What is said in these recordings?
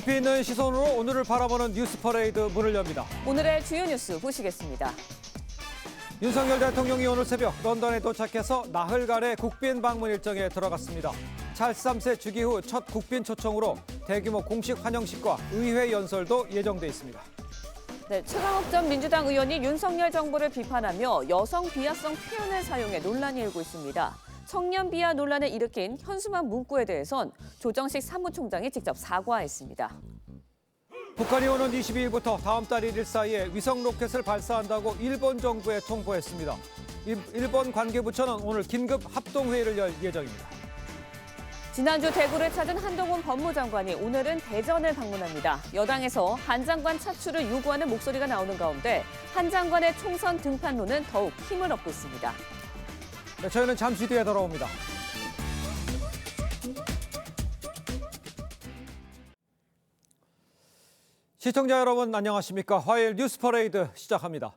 깊이 있는 시선으로 오늘을 바라보는 뉴스 퍼레이드 문을 엽니다. 오늘의 주요 뉴스 보시겠습니다. 윤석열 대통령이 오늘 새벽 런던에 도착해서 나흘간의 국빈 방문 일정에 들어갔습니다. 찰스 3세 주기 후 첫 국빈 초청으로 대규모 공식 환영식과 의회 연설도 예정돼 있습니다. 네, 최강욱 전 민주당 의원이 윤석열 정부를 비판하며 여성 비하성 표현을 사용해 논란이 일고 있습니다. 청년 비하 논란을 일으킨 현수막 문구에 대해선 조정식 사무총장이 직접 사과했습니다. 북한이 오는 22일부터 다음 달 1일 사이에 위성 로켓을 발사한다고 일본 정부에 통보했습니다. 일본 관계부처는 오늘 긴급 합동회의를 열 예정입니다. 지난주 대구를 찾은 한동훈 법무장관이 오늘은 대전을 방문합니다. 여당에서 한 장관 차출을 요구하는 목소리가 나오는 가운데 한 장관의 총선 등판론은 더욱 힘을 얻고 있습니다. 네, 저희는 잠시 뒤에 돌아옵니다. 시청자 여러분 안녕하십니까? 화요일 뉴스 퍼레이드 시작합니다.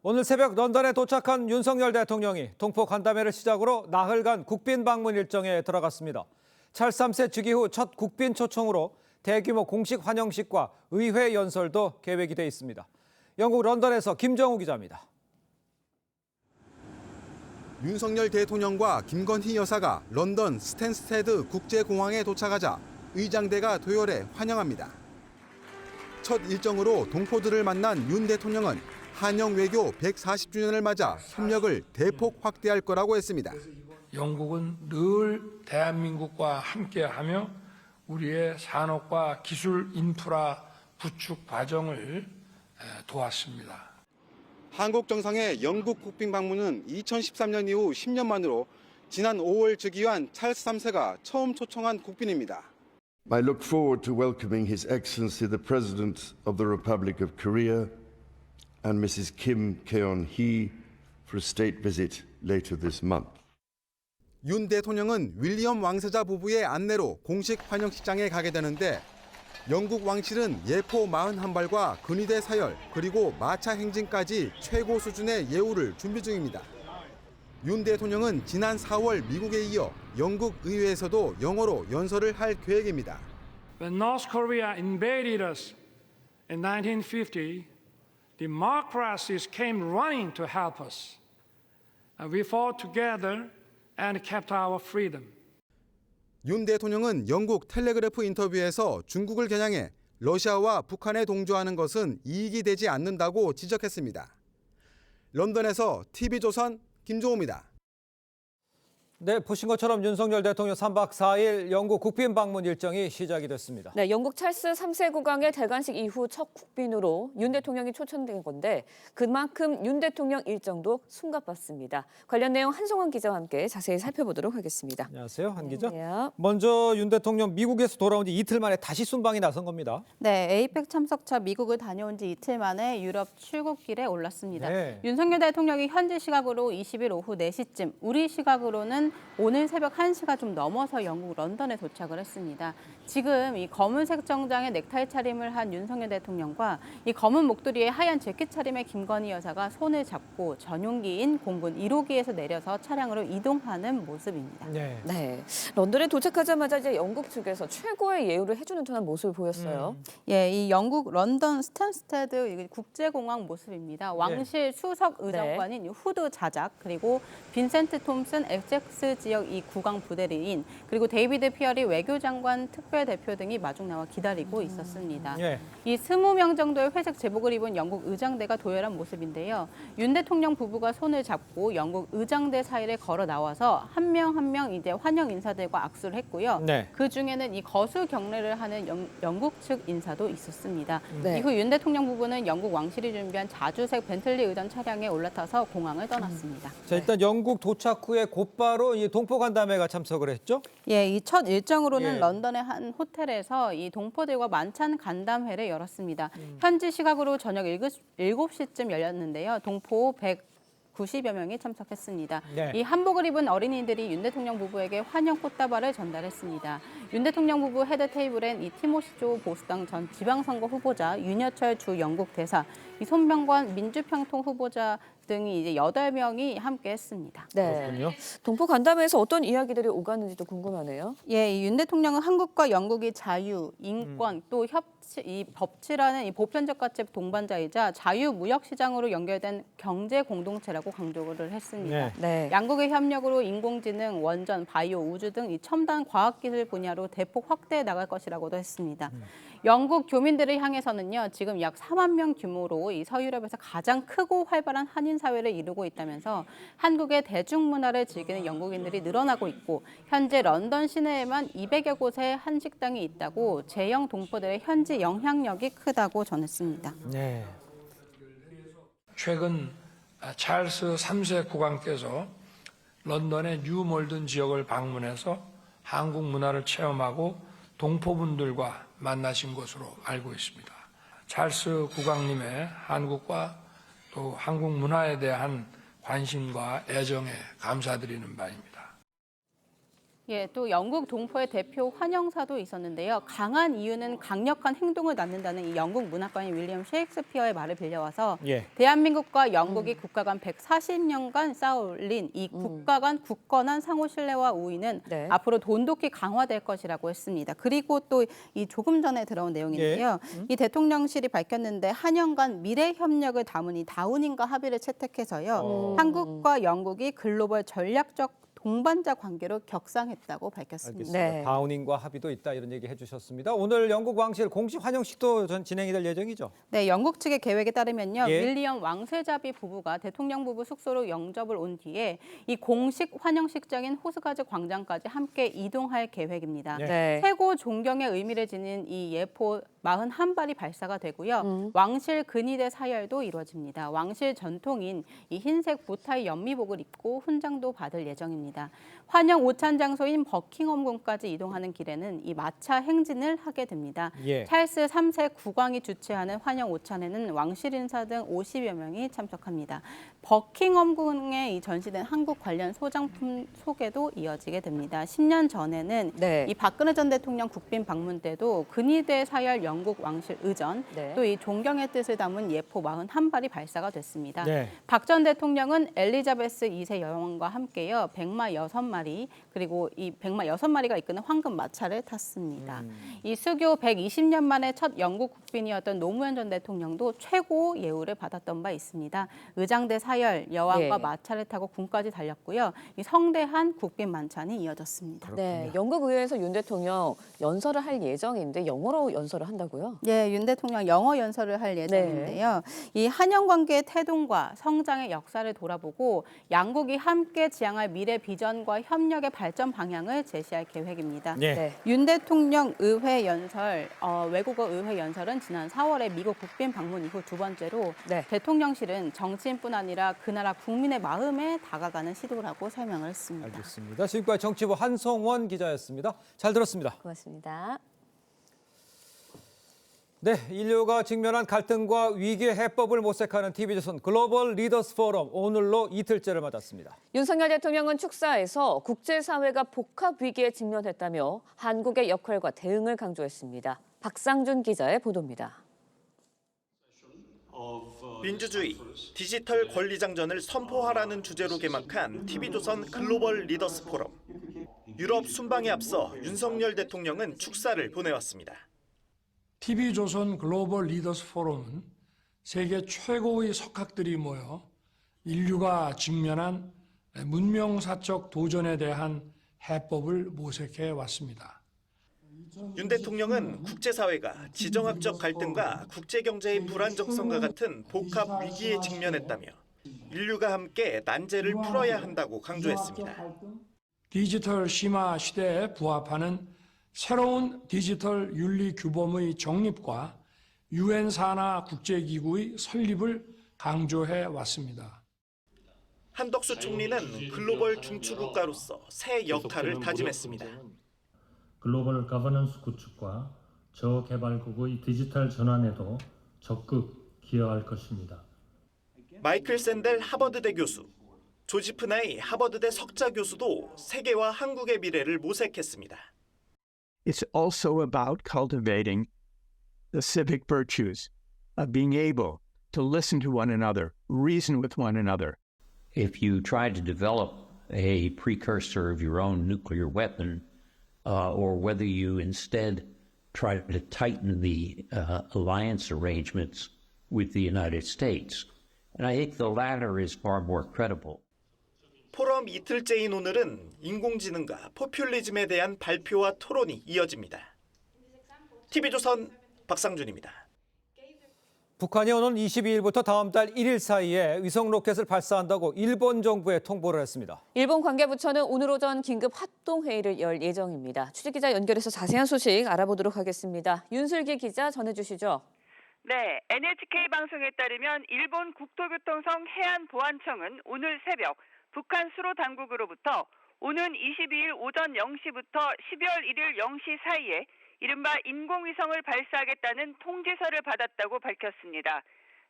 오늘 새벽 런던에 도착한 윤석열 대통령이 동포 간담회를 시작으로 나흘간 국빈 방문 일정에 들어갔습니다. 찰스 3세 즉위 후 첫 국빈 초청으로 대규모 공식 환영식과 의회 연설도 계획이 돼 있습니다. 영국 런던에서 김정우 기자입니다. 윤석열 대통령과 김건희 여사가 런던 스탠스테드 국제공항에 도착하자 의장대가 도열해 환영합니다. 첫 일정으로 동포들을 만난 윤 대통령은 한영 외교 140주년을 맞아 협력을 대폭 확대할 거라고 했습니다. 영국은 늘 대한민국과 함께하며 우리의 산업과 기술 인프라 구축 과정을 도왔습니다. 한국 정상의 영국 국빈 방문은 2013년 이후 10년 만으로 지난 5월 즉위한 찰스 3세가 처음 초청한 국빈입니다. I look forward to welcoming His Excellency the President of the Republic of Korea and Mrs. Kim Keon-hee for a state visit later this month. 윤 대통령은 윌리엄 왕세자 부부의 안내로 공식 환영식장에 가게 되는데 영국 왕실은 예포 41발과 근위대 사열 그리고 마차 행진까지 최고 수준의 예우를 준비 중입니다. 윤 대통령은 지난 4월 미국에 이어 영국 의회에서도 영어로 연설을 할 계획입니다. When North Korea invaded us in 1950, democracies came running to help us. We fought together and kept our freedom. 윤 대통령은 영국 텔레그래프 인터뷰에서 중국을 겨냥해 러시아와 북한에 동조하는 것은 이익이 되지 않는다고 지적했습니다. 런던에서 TV조선 김종호입니다. 네, 보신 것처럼 윤석열 대통령 3박 4일 영국 국빈 방문 일정이 시작이 됐습니다. 네, 영국 찰스 3세 국왕의 대관식 이후 첫 국빈으로 윤 대통령이 초청된 건데 그만큼 윤 대통령 일정도 숨가빴습니다. 관련 내용 한송환 기자와 함께 자세히 살펴보도록 하겠습니다. 안녕하세요, 한 기자. 네. 먼저 윤 대통령 미국에서 돌아온 지 이틀 만에 다시 순방이 나선 겁니다. 네, 에이펙 참석차 미국을 다녀온 지 이틀 만에 유럽 출국길에 올랐습니다. 네. 윤석열 대통령이 현지 시각으로 20일 오후 4시쯤, 우리 시각으로는 오늘 새벽 1시가 좀 넘어서 영국 런던에 도착을 했습니다. 지금 이 검은색 정장에 넥타이 차림을 한 윤석열 대통령과 이 검은 목도리에 하얀 재킷 차림의 김건희 여사가 손을 잡고 전용기인 공군 1호기에서 내려서 차량으로 이동하는 모습입니다. 네, 런던에 도착하자마자 이제 영국 측에서 최고의 예우를 해주는 듯한 모습을 보였어요. 예, 이 영국 런던 스탠스테드 국제공항 모습입니다. 왕실 수석 의장관인 후드 자작 그리고 빈센트 톰슨 엑섹스 지역 이 국왕 부대리인 그리고 데이비드 피어리 외교장관 특별대표 등이 마중 나와 기다리고 있었습니다. 이 20명 정도의 회색 제복을 입은 영국 의장대가 도열한 모습인데요. 윤 대통령 부부가 손을 잡고 영국 의장대 사이를 걸어 나와서 한 명 한 명 이제 환영 인사들과 악수를 했고요. 그 중에는 이 거수 경례를 하는 영국 측 인사도 있었습니다. 이후 윤 대통령 부부는 영국 왕실이 준비한 자주색 벤틀리 의전 차량에 올라타서 공항을 떠났습니다. 자, 일단 영국 도착 후에 곧바로 이 동포 간담회가 참석을 했죠? 예, 이 첫 일정으로는 런던의 한 호텔에서 이 동포들과 만찬 간담회를 열었습니다. 현지 시각으로 저녁 7시쯤 열렸는데요. 동포 90여 명이 참석했습니다. 네. 이 한복을 입은 어린이들이 윤 대통령 부부에게 환영 꽃다발을 전달했습니다. 윤 대통령 부부 헤드 테이블엔 이 티모시 조 보수당 전 지방선거 후보자, 윤여철 주 영국 대사, 이 손병관 민주평통 후보자 등이 이제 8명이 함께했습니다. 네. 그렇군요. 동포 간담회에서 어떤 이야기들이 오갔는지도 궁금하네요. 예, 이 윤 대통령은 한국과 영국이 자유, 인권, 또 이 법치라는 이 보편적 가치의 동반자이자 자유무역시장으로 연결된 경제 공동체라고 강조를 했습니다. 네. 네. 양국의 협력으로 인공지능, 원전, 바이오, 우주 등 이 첨단 과학기술 분야로 대폭 확대해 나갈 것이라고도 했습니다. 영국 교민들을 향해서는요, 지금 약 4만 명 규모로 이 서유럽에서 가장 크고 활발한 한인 사회를 이루고 있다면서 한국의 대중문화를 즐기는 영국인들이 늘어나고 있고 현재 런던 시내에만 200여 곳의 한식당이 있다고 제영 동포들의 현지 영향력이 크다고 전했습니다. 네. 최근 찰스 3세 국왕께서 런던의 뉴몰든 지역을 방문해서 한국 문화를 체험하고 동포분들과 만나신 것으로 알고 있습니다. 찰스 국왕님의 한국과 또 한국 문화에 대한 관심과 애정에 감사드리는 바입니다. 예, 또 영국 동포의 대표 환영사도 있었는데요. 강한 이유는 강력한 행동을 낳는다는 이 영국 문학가인 윌리엄 셰익스피어의 말을 빌려와서 예. 대한민국과 영국이 국가 간 140년간 쌓아올린 이 국가 간 굳건한 상호 신뢰와 우위는 네. 앞으로 돈독히 강화될 것이라고 했습니다. 그리고 또 이 조금 전에 들어온 내용인데요. 이 대통령실이 밝혔는데 한영 간 미래 협력을 담은 이 다우닝가 합의를 채택해서요. 한국과 영국이 글로벌 전략적 동반자 관계로 격상했다고 밝혔습니다. 알겠습니다. 네. 다우닝과 합의도 있다 이런 얘기 해주셨습니다. 오늘 영국 왕실 공식 환영식도 진행이 될 예정이죠? 네, 영국 측의 계획에 따르면요. 예. 윌리엄 왕세자비 부부가 대통령 부부 숙소로 영접을 온 뒤에 이 공식 환영식장인 호스가즈 광장까지 함께 이동할 계획입니다. 네. 네. 최고 존경의 의미를 지닌 이 예포 41발이 발사가 되고요. 왕실 근위대 사열도 이루어집니다. 왕실 전통인 이 흰색 보타이 연미복을 입고 훈장도 받을 예정입니다. 환영 오찬 장소인 버킹엄궁까지 이동하는 길에는 이 마차 행진을 하게 됩니다. 예. 찰스 3세 국왕이 주최하는 환영 오찬에는 왕실 인사 등 50여 명이 참석합니다. 버킹엄궁에 전시된 한국 관련 소장품 소개도 이어지게 됩니다. 10년 전에는 네. 이 박근혜 전 대통령 국빈 방문 때도 근위대 사열 영국 왕실 의전, 네. 또 이 존경의 뜻을 담은 예포 41발이 발사가 됐습니다. 네. 박 전 대통령은 엘리자베스 2세 여왕과 함께요. 백마 6마리, 그리고 이 백마 6마리가 이끄는 황금 마차를 탔습니다. 이 수교 120년 만에 첫 영국 국빈이었던 노무현 전 대통령도 최고 예우를 받았던 바 있습니다. 의장대 사열, 여왕과 예. 마차를 타고 궁까지 달렸고요. 이 성대한 국빈 만찬이 이어졌습니다. 네, 영국 의회에서 윤 대통령 연설을 할 예정인데 영어로 연설을 한다고요? 예, 윤 대통령 영어 연설을 할 예정인데요. 이 한영 관계의 태동과 성장의 역사를 돌아보고 양국이 함께 지향할 미래 비전과 협력의 발전 방향을 제시할 계획입니다. 예. 네. 윤 대통령 의회 연설, 외국어 의회 연설은 지난 4월에 미국 국빈 방문 이후 두 번째로 네. 대통령실은 정치인뿐 아니라 그 나라 국민의 마음에 다가가는 시도라고 설명을 했습니다. 알겠습니다. 지금까지 정치부 한성원 기자였습니다. 잘 들었습니다. 고맙습니다. 네, 인류가 직면한 갈등과 위기의 해법을 모색하는 TV조선 글로벌 리더스 포럼 오늘로 이틀째를 맞았습니다. 윤석열 대통령은 축사에서 국제사회가 복합 위기에 직면했다며 한국의 역할과 대응을 강조했습니다. 박상준 기자의 보도입니다. 민주주의, 디지털 권리장전을 선포하라는 주제로 개막한 TV조선 글로벌 리더스 포럼. 유럽 순방에 앞서 윤석열 대통령은 축사를 보내왔습니다. TV조선 글로벌 리더스 포럼은 세계 최고의 석학들이 모여 인류가 직면한 문명사적 도전에 대한 해법을 모색해 왔습니다. 윤 대통령은 국제사회가 지정학적 갈등과 국제경제의 불안정성과 같은 복합 위기에 직면했다며 인류가 함께 난제를 풀어야 한다고 강조했습니다. 디지털 심화 시대에 부합하는 새로운 디지털 윤리 규범의 정립과 유엔 산하 국제기구의 설립을 강조해 왔습니다. 한덕수 총리는 글로벌 중추국가로서 새 역할을 다짐했습니다. 글로벌 거버넌스 구축과 저개발국의 디지털 전환에도 적극 기여할 것입니다. 마이클 샌델 하버드대 교수, 조지프 나이 하버드대 석자 교수도 세계와 한국의 미래를 모색했습니다. It's also about cultivating the civic virtues of being able to listen to one another, reason with one another. If you try to develop a precursor of your own nuclear weapon, or whether you instead try to tighten the alliance arrangements with the United States. And I think the latter is far more credible. 포럼 이틀째인 오늘은 인공지능과 포퓰리즘에 대한 발표와 토론이 이어집니다. TV조선 박상준입니다. 북한이 오는 22일부터 다음 달 1일 사이에 위성 로켓을 발사한다고 일본 정부에 통보를 했습니다. 일본 관계부처는 오늘 오전 긴급 합동회의를 열 예정입니다. 취재기자 연결해서 자세한 소식 알아보도록 하겠습니다. 윤슬기 기자 전해주시죠. 네, NHK 방송에 따르면 일본 국토교통성 해안보안청은 오늘 새벽 북한 수로 당국으로부터 오는 22일 오전 0시부터 12월 1일 0시 사이에 이른바 인공위성을 발사하겠다는 통지서를 받았다고 밝혔습니다.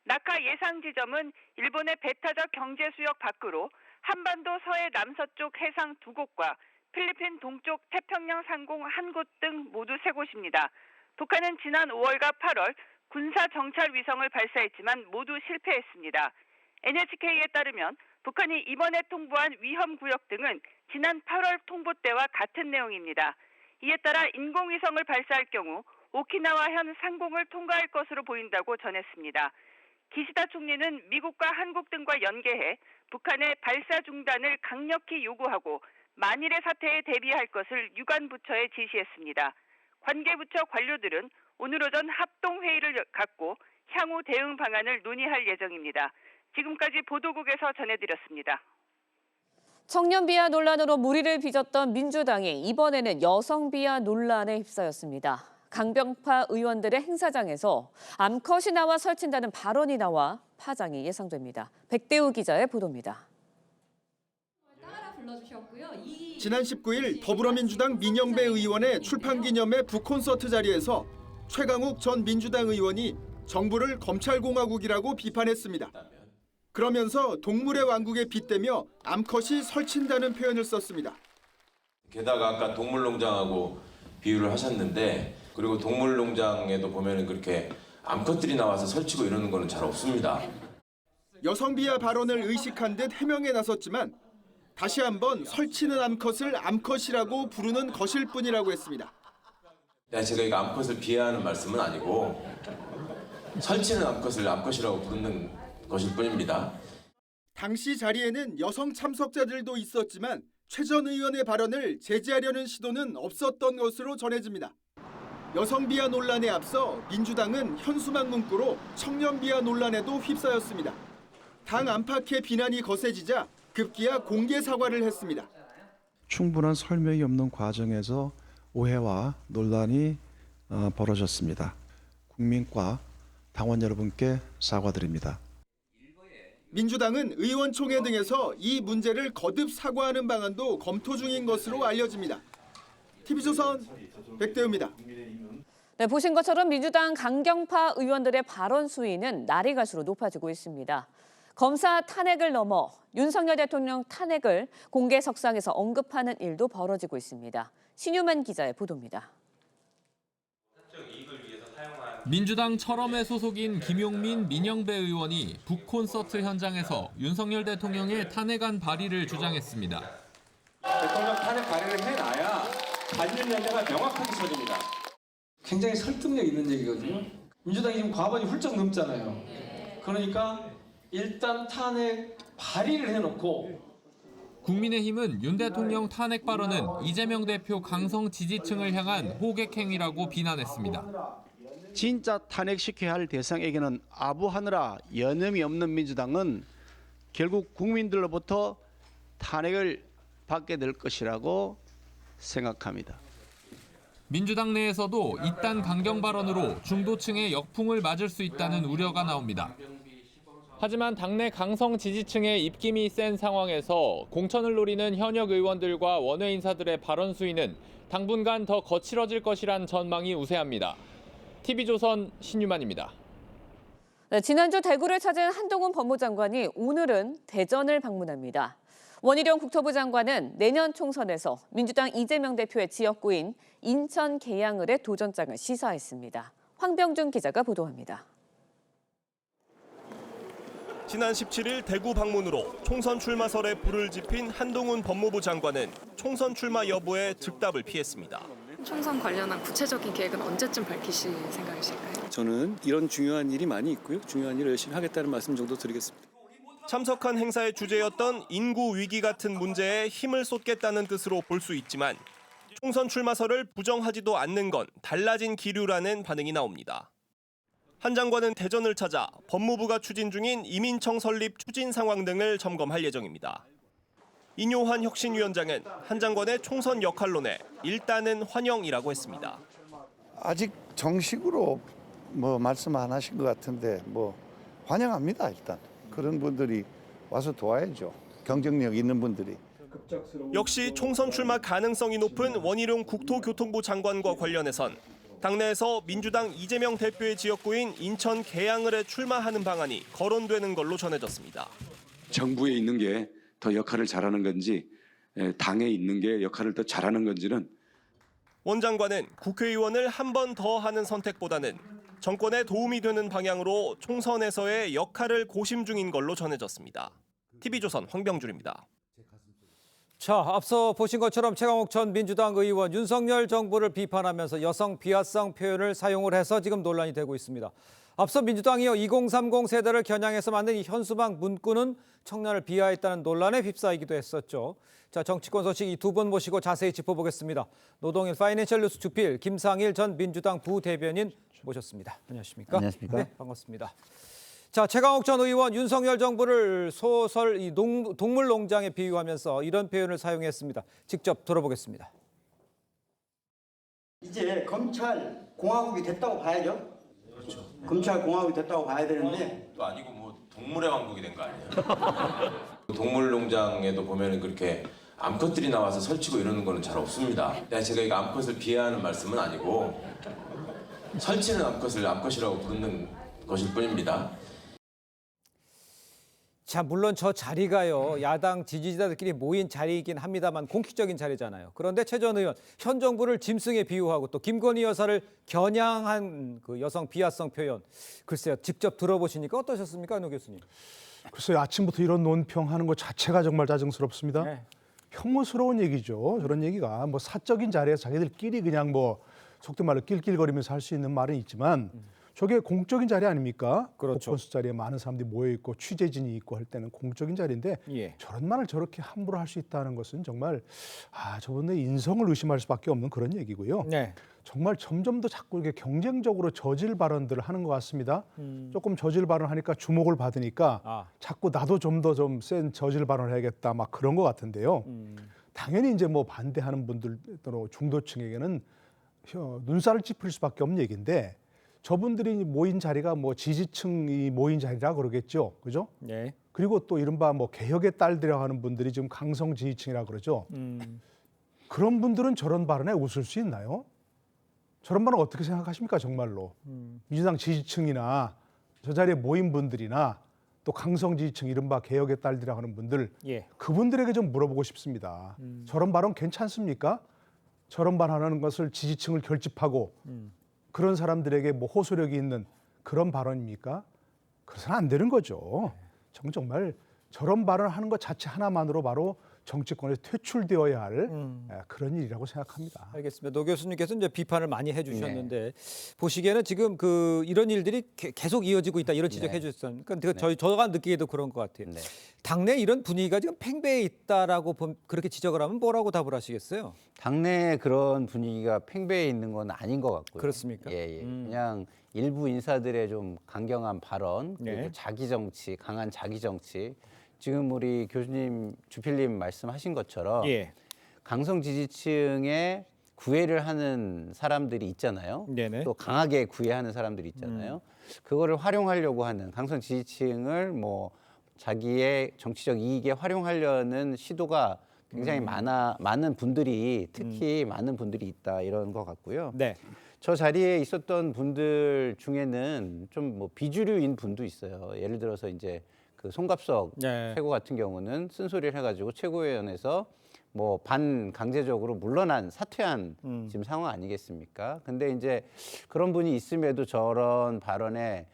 낙하 예상 지점은 일본의 배타적 경제수역 밖으로 한반도 서해 남서쪽 해상 2곳과 필리핀 동쪽 태평양 상공 1곳 등 모두 3곳입니다. 북한은 지난 5월과 8월 군사 정찰 위성을 발사했지만 모두 실패했습니다. NHK에 따르면 북한이 이번에 통보한 위험구역 등은 지난 8월 통보 때와 같은 내용입니다. 이에 따라 인공위성을 발사할 경우 오키나와현 상공을 통과할 것으로 보인다고 전했습니다. 기시다 총리는 미국과 한국 등과 연계해 북한의 발사 중단을 강력히 요구하고 만일의 사태에 대비할 것을 유관부처에 지시했습니다. 관계부처 관료들은 오늘 오전 합동회의를 갖고 향후 대응 방안을 논의할 예정입니다. 지금까지 보도국에서 전해드렸습니다. 청년 비하 논란으로 물의를 빚었던 민주당이 이번에는 여성 비하 논란에 휩싸였습니다. 강병파 의원들의 행사장에서 암컷이 나와 설친다는 발언이 나와 파장이 예상됩니다. 백대우 기자의 보도입니다. 지난 19일 더불어민주당 민영배 의원의 출판기념회 북콘서트 자리에서 최강욱 전 민주당 의원이 정부를 검찰공화국이라고 비판했습니다. 그러면서 동물의 왕국에 빗대며 암컷이 설친다는 표현을 썼습니다. 게다가 아까 동물농장하고 비유를 하셨는데 그리고 동물농장에도 보면은 그렇게 암컷들이 나와서 설치고 이러는 거는 잘 없습니다. 여성 비하 발언을 의식한 듯 해명에 나섰지만 다시 한번 설치는 암컷을 암컷이라고 부르는 것일 뿐이라고 했습니다. 제가 이거 암컷을 비하하는 말씀은 아니고 설치는 암컷을 암컷이라고 부르는 것일 뿐입니다. 당시 자리에는 여성 참석자들도 있었지만 최 전 의원의 발언을 제지하려는 시도는 없었던 것으로 전해집니다. 여성 비하 논란에 앞서 민주당은 현수막 문구로 청년 비하 논란에도 휩싸였습니다. 당 안팎의 비난이 거세지자 급기야 공개 사과를 했습니다. 충분한 설명이 없는 과정에서 오해와 논란이 벌어졌습니다. 국민과 당원 여러분께 사과드립니다. 민주당은 의원총회 등에서 이 문제를 거듭 사과하는 방안도 검토 중인 것으로 알려집니다. TV조선 백대우입니다. 네, 보신 것처럼 민주당 강경파 의원들의 발언 수위는 날이 갈수록 높아지고 있습니다. 검사 탄핵을 넘어 윤석열 대통령 탄핵을 공개석상에서 언급하는 일도 벌어지고 있습니다. 신유만 기자의 보도입니다. 민주당 철험회 소속인 김용민, 민영배 의원이 북콘서트 현장에서 윤석열 대통령의 탄핵안 발의를 주장했습니다. 대통령 탄핵 발의를 해놔야 받는 연대가 명확하게 쳐집니다. 굉장히 설득력 있는 얘기거든요. 민주당이 지금 과반이 훌쩍 넘잖아요. 그러니까 일단 탄핵 발의를 해놓고 국민의힘은 윤 대통령 탄핵 발언은 이재명 대표 강성 지지층을 향한 호객행위라고 비난했습니다. 진짜 탄핵시켜야 할 대상에게는 아부하느라 여념이 없는 민주당은 결국 국민들로부터 탄핵을 받게 될 것이라고 생각합니다. 민주당 내에서도 이딴 강경 발언으로 중도층의 역풍을 맞을 수 있다는 우려가 나옵니다. 하지만 당내 강성 지지층의 입김이 센 상황에서 공천을 노리는 현역 의원들과 원외 인사들의 발언 수위는 당분간 더 거칠어질 것이란 전망이 우세합니다. TV조선 신유만입니다. 네, 지난주 대구를 찾은 한동훈 법무장관이 오늘은 대전을 방문합니다. 원희룡 국토부 장관은 내년 총선에서 민주당 이재명 대표의 지역구인 인천 계양을의 도전장을 시사했습니다. 황병준 기자가 보도합니다. 지난 17일 대구 방문으로 총선 출마설에 불을 지핀 한동훈 법무부 장관은 총선 출마 여부에 즉답을 피했습니다. 총선 관련한 구체적인 계획은 언제쯤 밝히실 생각이실까요? 저는 이런 중요한 일이 많이 있고요. 중요한 일을 열심히 하겠다는 말씀 정도 드리겠습니다. 참석한 행사의 주제였던 인구 위기 같은 문제에 힘을 쏟겠다는 뜻으로 볼 수 있지만 총선 출마설을 부정하지도 않는 건 달라진 기류라는 반응이 나옵니다. 한 장관은 대전을 찾아 법무부가 추진 중인 이민청 설립 추진 상황 등을 점검할 예정입니다. 인요한 혁신위원장은 한 장관의 총선 역할론에 일단은 환영이라고 했습니다. 아직 정식으로 말씀 안 하신 것 같은데 환영합니다. 일단 그런 분들이 와서 도와야죠. 경쟁력 있는 분들이. 역시 총선 출마 가능성이 높은 원희룡 국토교통부 장관과 관련해선 당내에서 민주당 이재명 대표의 지역구인 인천 계양을에 출마하는 방안이 거론되는 걸로 전해졌습니다. 정부에 있는 게 더 역할을 잘하는 건지 당에 있는 게 역할을 더 잘하는 건지는 원 장관은 국회의원을 한 번 더 하는 선택보다는 정권에 도움이 되는 방향으로 총선에서의 역할을 고심 중인 걸로 전해졌습니다. TV조선 황병준입니다. 자, 앞서 보신 것처럼 최강욱 전 민주당 의원 윤석열 정부를 비판하면서 여성 비하성 표현을 사용을 해서 지금 논란이 되고 있습니다. 앞서 민주당이요 2030 세대를 겨냥해서 만든 이 현수막 문구는 청년을 비하했다는 논란에 휩싸이기도 했었죠. 자, 정치권 소식 이 두 분 모시고 자세히 짚어보겠습니다. 노동일 파이낸셜 뉴스 주필 김상일 전 민주당 부대변인 모셨습니다. 안녕하십니까? 안녕하십니까? 네, 반갑습니다. 자, 최강욱 전 의원 윤석열 정부를 소설 이 동물농장에 비유하면서 이런 표현을 사용했습니다. 직접 들어보겠습니다. 이제 검찰 공화국이 됐다고 봐야죠. 그렇죠. 검찰 공화국이 됐다고 봐야 되는데 또 아니고 동물의 왕국이 된 거 아니에요? 동물농장에도 보면은 그렇게 암컷들이 나와서 설치고 이러는 거는 잘 없습니다. 제가 이거 암컷을 비하하는 말씀은 아니고 설치는 암컷을 암컷이라고 부르는 것일 뿐입니다. 자, 물론 저 자리가요 야당 지지자들끼리 모인 자리이긴 합니다만 공식적인 자리잖아요. 그런데 최 전 의원 현 정부를 짐승에 비유하고 또 김건희 여사를 겨냥한 그 여성 비하성 표현 글쎄요 직접 들어보시니까 어떠셨습니까, 노 교수님? 글쎄요 아침부터 이런 논평하는 것 자체가 정말 짜증스럽습니다. 네. 혐오스러운 얘기죠. 저런 얘기가 사적인 자리에서 자기들끼리 그냥 속된 말로 낄낄거리면서 할 수 있는 말은 있지만. 저게 공적인 자리 아닙니까? 그렇죠. 복권수 자리에 많은 사람들이 모여있고 취재진이 있고 할 때는 공적인 자리인데 저런 말을 저렇게 함부로 할 수 있다는 것은 정말 저분의 인성을 의심할 수밖에 없는 그런 얘기고요. 네. 정말 점점 더 자꾸 이렇게 경쟁적으로 저질 발언들을 하는 것 같습니다. 조금 저질 발언하니까 주목을 받으니까 자꾸 나도 좀 더 좀 센 저질 발언을 해야겠다 막 그런 것 같은데요. 당연히 이제 반대하는 분들 또는 중도층에게는 눈살을 찌푸릴 수밖에 없는 얘기인데 저분들이 모인 자리가 지지층이 모인 자리라 그러겠죠, 그죠? 네. 그리고 또 이른바 개혁의 딸들이라고 하는 분들이 지금 강성 지지층이라 그러죠. 그런 분들은 저런 발언에 웃을 수 있나요? 저런 발언 어떻게 생각하십니까, 정말로? 민주당 지지층이나 저 자리에 모인 분들이나 또 강성 지지층 이른바 개혁의 딸들이라고 하는 분들, 그분들에게 좀 물어보고 싶습니다. 저런 발언 괜찮습니까? 저런 발언하는 것을 지지층을 결집하고 그런 사람들에게 호소력이 있는 그런 발언입니까? 그래서는 안 되는 거죠. 정말 저런 발언하는 것 자체 하나만으로 바로 정치권에서 퇴출되어야 할 그런 일이라고 생각합니다. 알겠습니다. 노 교수님께서 이제 비판을 많이 해주셨는데 보시기에는 지금 이런 일들이 계속 이어지고 있다 이런 지적해 주셨어요. 그러니까 저가 느끼기에도 그런 것 같아요. 당내 이런 분위기가 지금 팽배해 있다라고 그렇게 지적을 하면 뭐라고 답을 하시겠어요? 당내에 그런 분위기가 팽배해 있는 건 아닌 것 같고요. 그렇습니까? 그냥 일부 인사들의 좀 강경한 발언, 그리고 자기 정치, 강한 자기 정치. 지금 우리 교수님, 주필님 말씀하신 것처럼 강성 지지층에 구애를 하는 사람들이 있잖아요. 또 강하게 구애하는 사람들이 있잖아요. 그거를 활용하려고 하는 강성 지지층을 자기의 정치적 이익에 활용하려는 시도가 굉장히 많은 분들이 특히 많은 분들이 있다 이런 것 같고요. 저 자리에 있었던 분들 중에는 좀 뭐 비주류인 분도 있어요. 예를 들어서 이제 그 송갑석 최고 같은 경우는 쓴소리를 해가지고 최고위원회에서 뭐 반강제적으로 물러난 사퇴한 지금 상황 아니겠습니까? 근데 이제 그런 분이 있음에도 저런 발언에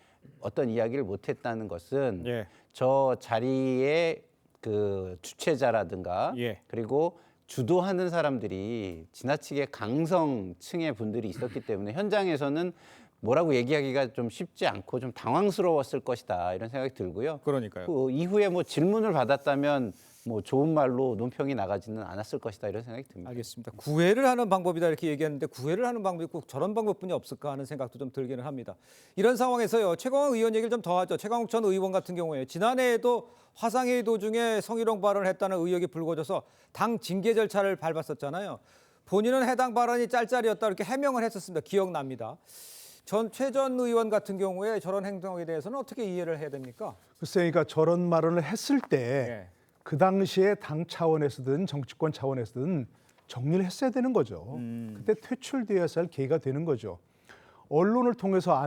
어떤 이야기를 못했다는 것은 저 자리에 그 주최자라든가 그리고 주도하는 사람들이 지나치게 강성층의 분들이 있었기 때문에 현장에서는 뭐라고 얘기하기가 좀 쉽지 않고 좀 당황스러웠을 것이다 이런 생각이 들고요. 그러니까요. 그 이후에 뭐 질문을 받았다면 뭐 좋은 말로 논평이 나가지는 않았을 것이다 이런 생각이 듭니다. 알겠습니다. 구애를 하는 방법이다 이렇게 얘기했는데 구애를 하는 방법이 꼭 저런 방법뿐이 없을까 하는 생각도 좀 들기는 합니다. 이런 상황에서요. 최광욱 의원 얘기를 좀 더 하죠. 최광욱 전 의원 같은 경우에 지난해에도 화상회의 도중에 성희롱 발언을 했다는 의혹이 불거져서 당 징계 절차를 밟았었잖아요. 본인은 해당 발언이 짤짤이었다 이렇게 해명을 했었습니다. 기억납니다. 최 전 의원 같은 경우에 저런 행동에 대해서는 어떻게 이해를 해야 됩니까? 글쎄, 그러니까 저런 말을 했을 때 그 당시에 당 차원에서든 정치권 차원에서든 정리를 했어야 되는 거죠. 그때 퇴출되어야 할 계기가 되는 거죠. 언론을 통해서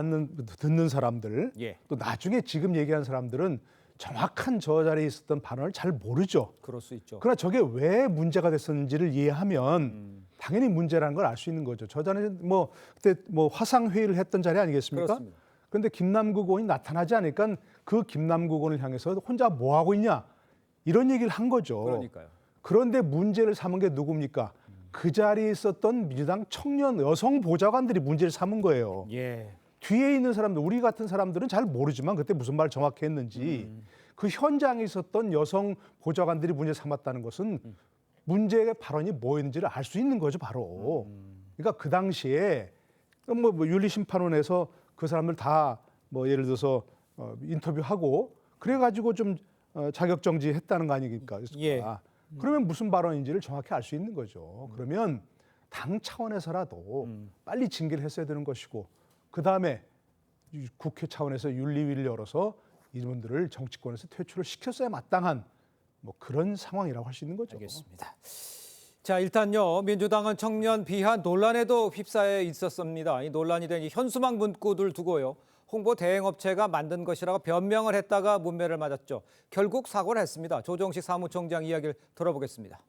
듣는 사람들, 또 나중에 지금 얘기한 사람들은 정확한 저 자리에 있었던 발언을 잘 모르죠. 그럴 수 있죠. 그러나 저게 왜 문제가 됐었는지를 이해하면 당연히 문제라는 걸 알 수 있는 거죠. 저 자리는 뭐 그때 뭐 화상 회의를 했던 자리 아니겠습니까? 그렇습니다. 그런데 김남국 의원이 나타나지 않으니까 그 김남국 의원을 향해서 혼자 뭐 하고 있냐 이런 얘기를 한 거죠. 그러니까요. 그런데 문제를 삼은 게 누굽니까? 그 자리에 있었던 민주당 청년 여성 보좌관들이 문제를 삼은 거예요. 뒤에 있는 사람들, 우리 같은 사람들은 잘 모르지만 그때 무슨 말을 정확히 했는지 그 현장에 있었던 여성 보좌관들이 문제 삼았다는 것은 문제의 발언이 뭐였는지를 알 수 있는 거죠, 바로. 그러니까 그 당시에 뭐 윤리심판원에서 그 사람들 다 뭐 예를 들어서 인터뷰하고 그래가지고 좀 자격정지 했다는 거 아니겠습니까? 그러면 무슨 발언인지를 정확히 알 수 있는 거죠. 그러면 당 차원에서라도 빨리 징계를 했어야 되는 것이고 그다음에 국회 차원에서 윤리위를 열어서 이분들을 정치권에서 퇴출을 시켰어야 마땅한 뭐 그런 상황이라고 할 수 있는 거죠. 알겠습니다. 자, 일단요. 민주당은 청년 비하 논란에도 휩싸여 있었습니다. 이 논란이 된 이 현수막 문구들 두고요. 홍보 대행업체가 만든 것이라고 변명을 했다가 문매를 맞았죠. 결국 사과를 했습니다. 조정식 사무총장 이야기를 들어보겠습니다.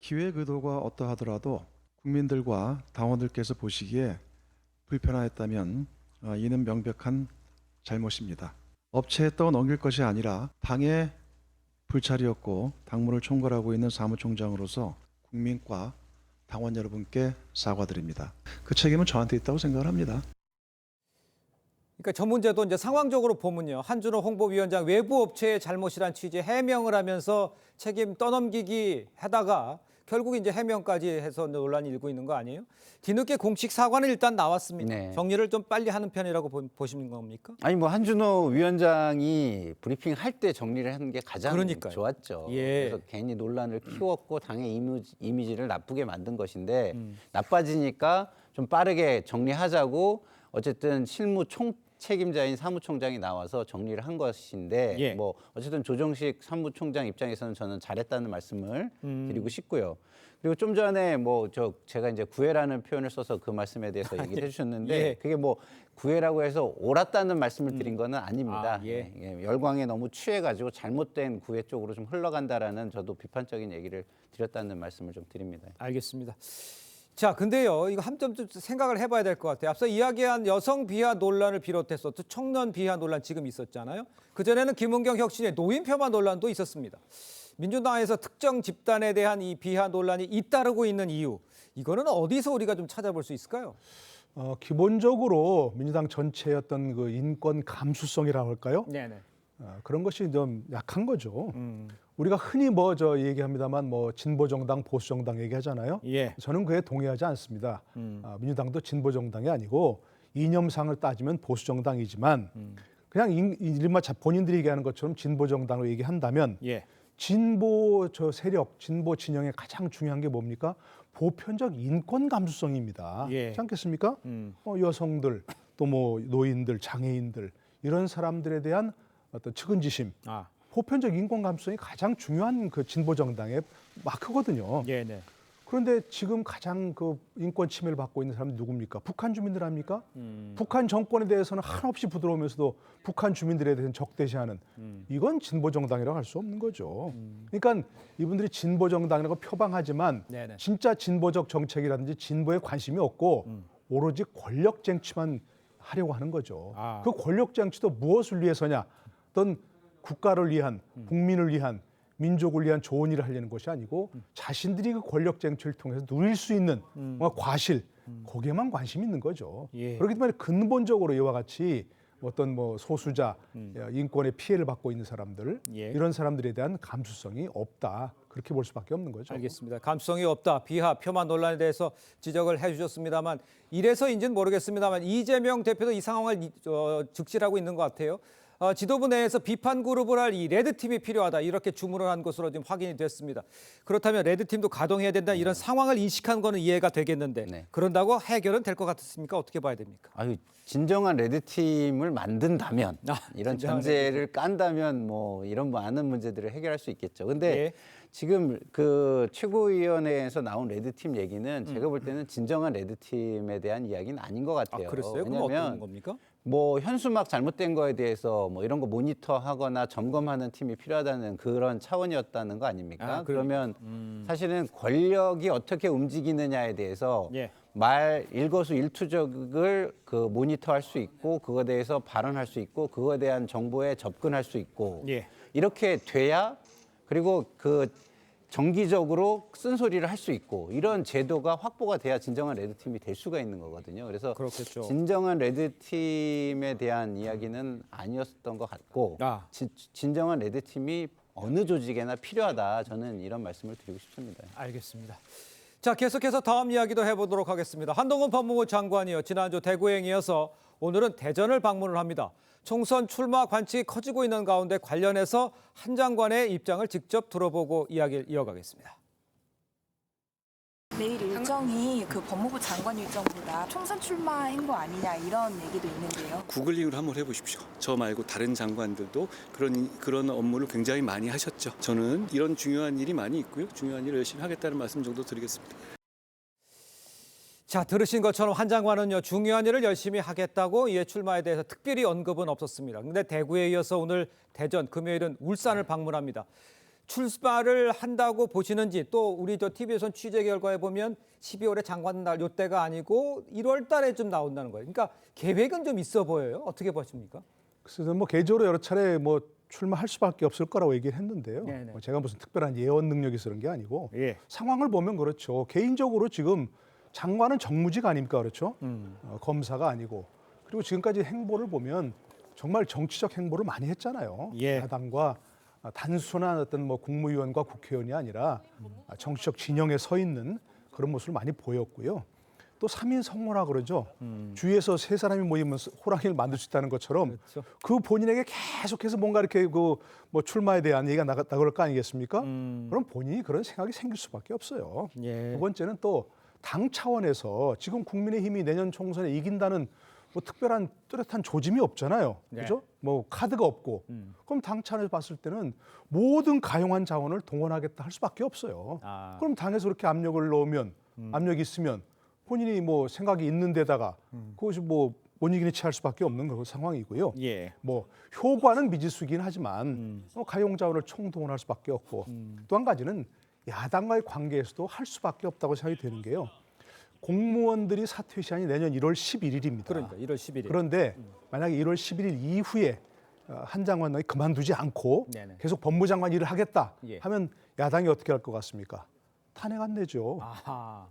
기획 의도가 어떠하더라도 국민들과 당원들께서 보시기에 불편하였다면 이는 명백한 잘못입니다. 업체에 떠넘길 것이 아니라 당의 불찰이었고 당무를 총괄하고 있는 사무총장으로서 국민과 당원 여러분께 사과드립니다. 그 책임은 저한테 있다고 생각을 합니다. 그러니까 저 문제도 이제 상황적으로 보면요. 한준호 홍보위원장 외부 업체의 잘못이란 취지의 해명을 하면서 책임 떠넘기기 하다가 결국 이제 해명까지 해서 논란이 일고 있는 거 아니에요? 뒤늦게 공식 사과는 일단 나왔습니다. 정리를 좀 빨리 하는 편이라고 보시는 겁니까? 아니 뭐 한준호 위원장이 브리핑 할 때 정리를 하는 게 가장 좋았죠. 그래서 괜히 논란을 키웠고 당의 이미지를 나쁘게 만든 것인데 나빠지니까 좀 빠르게 정리하자고 어쨌든 실무 책임자인 사무총장이 나와서 정리를 한 것인데 뭐 어쨌든 조정식 사무총장 입장에서는 저는 잘했다는 말씀을 드리고 싶고요. 그리고 좀 전에 뭐 제가 이제 구애라는 표현을 써서 그 말씀에 대해서 얘기를 해주셨는데 그게 뭐 구애라고 해서 옳았다는 말씀을 드린 거는 아닙니다. 열광에 너무 취해가지고 잘못된 구애 쪽으로 좀 흘러간다라는 저도 비판적인 얘기를 드렸다는 말씀을 좀 드립니다. 알겠습니다. 자, 근데요, 이거 한 점 좀 생각을 해봐야 될 것 같아요. 앞서 이야기한 여성 비하 논란을 비롯해서 또 청년 비하 논란 지금 있었잖아요. 그전에는 김은경 혁신의 노인 폄하 논란도 있었습니다. 민주당에서 특정 집단에 대한 이 비하 논란이 잇따르고 있는 이유, 이거는 어디서 우리가 좀 찾아볼 수 있을까요? 기본적으로 민주당 전체의 어떤 그 인권 감수성이라고 할까요? 네네. 그런 것이 좀 약한 거죠. 우리가 흔히 뭐 얘기합니다만 뭐 진보 정당, 보수 정당 얘기하잖아요. 저는 그에 동의하지 않습니다. 민주당도 진보 정당이 아니고 이념상을 따지면 보수 정당이지만 그냥 이른바 본인들이 얘기하는 것처럼 진보 정당으로 얘기한다면 진보 세력, 진보 진영의 가장 중요한 게 뭡니까? 보편적 인권 감수성입니다. 그렇지 않겠습니까? 여성들, 또 뭐 노인들, 장애인들 이런 사람들에 대한 어떤 측은지심, 보편적 인권 감수성이 가장 중요한 그 진보 정당의 마크거든요. 그런데 지금 가장 그 인권 침해를 받고 있는 사람이 누굽니까? 북한 주민들 아닙니까? 북한 정권에 대해서는 한없이 부드러우면서도 북한 주민들에 대해서는 적대시하는 이건 진보 정당이라고 할 수 없는 거죠. 그러니까 이분들이 진보 정당이라고 표방하지만 네네. 진짜 진보적 정책이라든지 진보에 관심이 없고 오로지 권력 쟁취만 하려고 하는 거죠. 그 권력 쟁취도 무엇을 위해서냐? 어떤 국가를 위한, 국민을 위한, 민족을 위한 좋은 일을 하려는 것이 아니고 자신들이 그 권력 쟁취를 통해서 누릴 수 있는 뭔가 과실, 거기에만 관심이 있는 거죠. 예. 그렇기 때문에 근본적으로 이와 같이 어떤 뭐 소수자, 인권의 피해를 받고 있는 사람들, 예. 이런 사람들에 대한 감수성이 없다. 그렇게 볼 수밖에 없는 거죠. 알겠습니다. 감수성이 없다. 비하, 폄하 논란에 대해서 지적을 해주셨습니다만 이래서인지는 모르겠습니다만 이재명 대표도 이 상황을 직시하고 있는 것 같아요. 지도부 내에서 비판 그룹을 할 이 레드팀이 필요하다 이렇게 주문을 한 것으로 지금 확인이 됐습니다. 그렇다면 레드팀도 가동해야 된다 이런 상황을 인식한 거는 이해가 되겠는데 그런다고 해결은 될 것 같습니까? 어떻게 봐야 됩니까? 아유, 진정한 레드팀을 만든다면 이런 전제를 깐다면 뭐 이런 많은 문제들을 해결할 수 있겠죠. 근데 예. 지금 그 최고위원회에서 나온 레드팀 얘기는 제가 볼 때는 진정한 레드팀에 대한 이야기는 아닌 것 같아요. 그랬어요? 그럼 어떤 겁니까? 뭐 현수막 잘못된 거에 대해서 뭐 이런 거 모니터하거나 점검하는 팀이 필요하다는 그런 차원이었다는 거 아닙니까? 그러면 사실은 권력이 어떻게 움직이느냐에 대해서 예. 말 일거수일투족을 그 모니터할 수 있고 그거에 대해서 발언할 수 있고 그거에 대한 정보에 접근할 수 있고 예. 이렇게 돼야 그리고 그 정기적으로 쓴소리를 할 수 있고 이런 제도가 확보가 돼야 진정한 레드팀이 될 수가 있는 거거든요. 그래서 그렇겠죠. 진정한 레드팀에 대한 이야기는 아니었던 것 같고 진정한 레드팀이 어느 조직에나 필요하다. 저는 이런 말씀을 드리고 싶습니다. 알겠습니다. 자, 계속해서 다음 이야기도 해보도록 하겠습니다. 한동훈 법무부 장관이요. 지난주 대구에 이어서 오늘은 대전을 방문을 합니다. 총선 출마 관측이 커지고 있는 가운데 관련해서 한 장관의 입장을 직접 들어보고 이야기를 이어가겠습니다. 내일 일정이 그 법무부 장관 일정보다 총선 출마인 거 아니냐 이런 얘기도 있는데요. 구글링을 한번 해보십시오. 저 말고 다른 장관들도 그런 업무를 굉장히 많이 하셨죠. 저는 이런 중요한 일이 많이 있고요. 중요한 일을 열심히 하겠다는 말씀 정도 드리겠습니다. 자, 들으신 것처럼 한 장관은요, 중요한 일을 열심히 하겠다고 이에 출마에 대해서 특별히 언급은 없었습니다. 그런데 대구에 이어서 오늘 대전, 금요일은 울산을 방문합니다. 출마를 한다고 보시는지 또 우리 TV에선 취재 결과에 보면 12월에 장관 날 요때가 아니고 1월 달에 좀 나온다는 거예요. 그러니까 계획은 좀 있어 보여요. 어떻게 보십니까? 그래서 뭐 개인적으로 여러 차례 뭐 출마할 수밖에 없을 거라고 얘기를 했는데요. 뭐 제가 무슨 특별한 예언 능력이 있어 그런 게 아니고 상황을 보면 그렇죠. 개인적으로 지금 장관은 정무직 아닙니까? 그렇죠? 검사가 아니고. 그리고 지금까지 행보를 보면 정말 정치적 행보를 많이 했잖아요. 야당과 단순한 어떤 뭐 국무위원과 국회의원이 아니라 정치적 진영에 서 있는 그런 모습을 많이 보였고요. 또 3인 성모라 그러죠. 주위에서 세 사람이 모이면 호랑이를 만들 수 있다는 것처럼 그 본인에게 계속해서 뭔가 이렇게 그 뭐 출마에 대한 얘기가 나갈 거 아니겠습니까? 그럼 본인이 그런 생각이 생길 수밖에 없어요. 두 번째는 또 당 차원에서 지금 국민의힘이 내년 총선에 이긴다는 뭐 특별한 뚜렷한 조짐이 없잖아요. 그죠? 뭐 카드가 없고. 그럼 당 차원에서 봤을 때는 모든 가용한 자원을 동원하겠다 할 수밖에 없어요. 그럼 당에서 그렇게 압력을 넣으면 압력이 있으면 본인이 뭐 생각이 있는 데다가 그것이 뭐 못 이기는 취할 수밖에 없는 그런 상황이고요. 뭐 효과는 미지수이긴 하지만 가용 자원을 총동원할 수밖에 없고 또 한 가지는 야당과의 관계에서도 할 수밖에 없다고 생각이 되는 게요. 공무원들이 사퇴 시한이 내년 1월 11일입니다. 그러니까 1월 11일. 그런데 만약에 1월 11일 이후에 한 장관이 그만두지 않고 계속 법무장관 일을 하겠다 하면 야당이 어떻게 할 것 같습니까? 탄핵 안 내죠.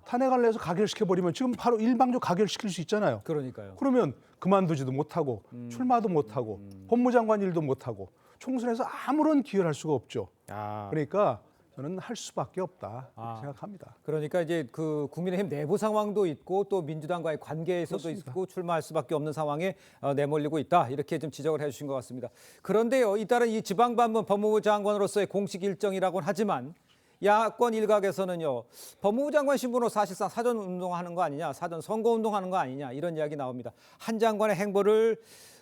탄핵을 내서 가결시켜버리면 지금 바로 일방적 가결시킬 수 있잖아요. 그러니까요. 그러면 그만두지도 못하고 출마도 못하고 법무장관 일도 못하고 총선에서 아무런 기여를 할 수가 없죠. 그러니까 저는 할 수밖에 없다 생각합니다. 그러니까 이제 그 국민의힘 내부 상황도 있고 또 민주당과의 관계에서도 그렇습니다. 있고 출마할 수밖에 없는 상황에 내몰리고 있다 이렇게 좀 지적을 해주신 것 같습니다. 그런데요, 이따른 이 지방반문 법무부 장관으로서의 공식 일정이라고는 하지만 야권 일각에서는요, 법무부 장관 신분으로 사실상 사전 운동하는 거 아니냐, 사전 선거 운동하는 거 아니냐 이런 이야기 나옵니다. 한 장관의 행보를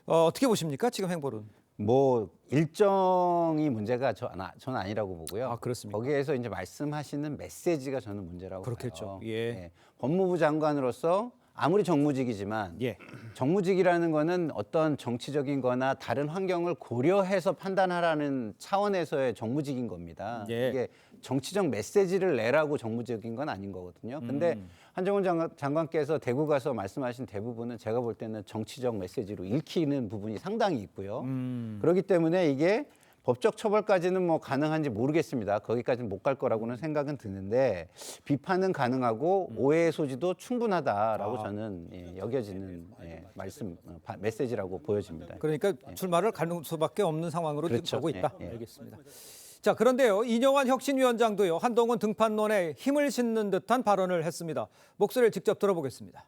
어떻게 보십니까? 지금 행보는? 뭐 일정이 문제가 저는 아니라고 보고요. 아, 그렇습니까? 거기에서 이제 말씀하시는 메시지가 저는 문제라고 그렇겠죠. 봐요. 예. 법무부 장관으로서 아무리 정무직이지만 예. 정무직이라는 거는 어떤 정치적인 거나 다른 환경을 고려해서 판단하라는 차원에서의 정무직인 겁니다. 예. 이게 정치적 메시지를 내라고 정무직인 건 아닌 거거든요. 근데 한정훈 장관께서 대구 가서 말씀하신 대부분은 제가 볼 때는 정치적 메시지로 읽히는 부분이 상당히 있고요. 그렇기 때문에 이게 법적 처벌까지는 뭐 가능한지 모르겠습니다. 거기까지는 못 갈 거라고는 생각은 드는데 비판은 가능하고 오해의 소지도 충분하다라고 저는 여겨지는 메시지라고 보여집니다. 그러니까 출마를 가는 수밖에 없는 상황으로 지금 그렇죠. 가고 있다. 예, 예. 알겠습니다. 자, 그런데요. 이뇨환 혁신위원장도요. 한동훈 등판론에 힘을 싣는 듯한 발언을 했습니다. 목소리를 직접 들어보겠습니다.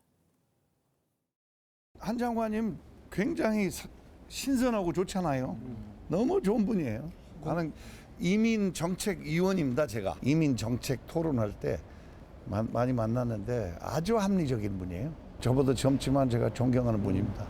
한 장관님 굉장히 신선하고 좋잖아요. 너무 좋은 분이에요. 나는 이민정책위원입니다. 제가 이민정책 토론할 때 많이 만났는데 아주 합리적인 분이에요. 저보다 젊지만 제가 존경하는 분입니다.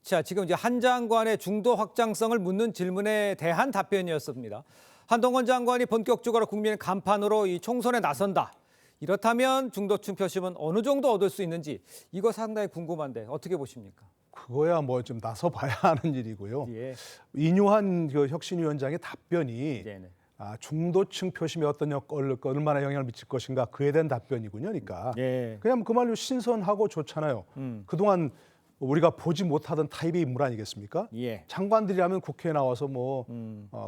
자, 지금 이제 한 장관의 중도 확장성을 묻는 질문에 대한 답변이었습니다. 한동훈 장관이 본격적으로 국민의 간판으로 이 총선에 나선다. 이렇다면 중도층 표심은 어느 정도 얻을 수 있는지 이거 상당히 궁금한데 어떻게 보십니까? 그거야 뭐 좀 나서 봐야 하는 일이고요. 예. 이뇨한 그 혁신위원장의 답변이 네네. 중도층 표심에 얼마나 영향을 미칠 것인가 그에 대한 답변이군요. 그러니까 예. 그냥 그 말로 신선하고 좋잖아요. 그동안 우리가 보지 못하던 타입의 인물 아니겠습니까? 예. 장관들이라면 국회에 나와서 뭐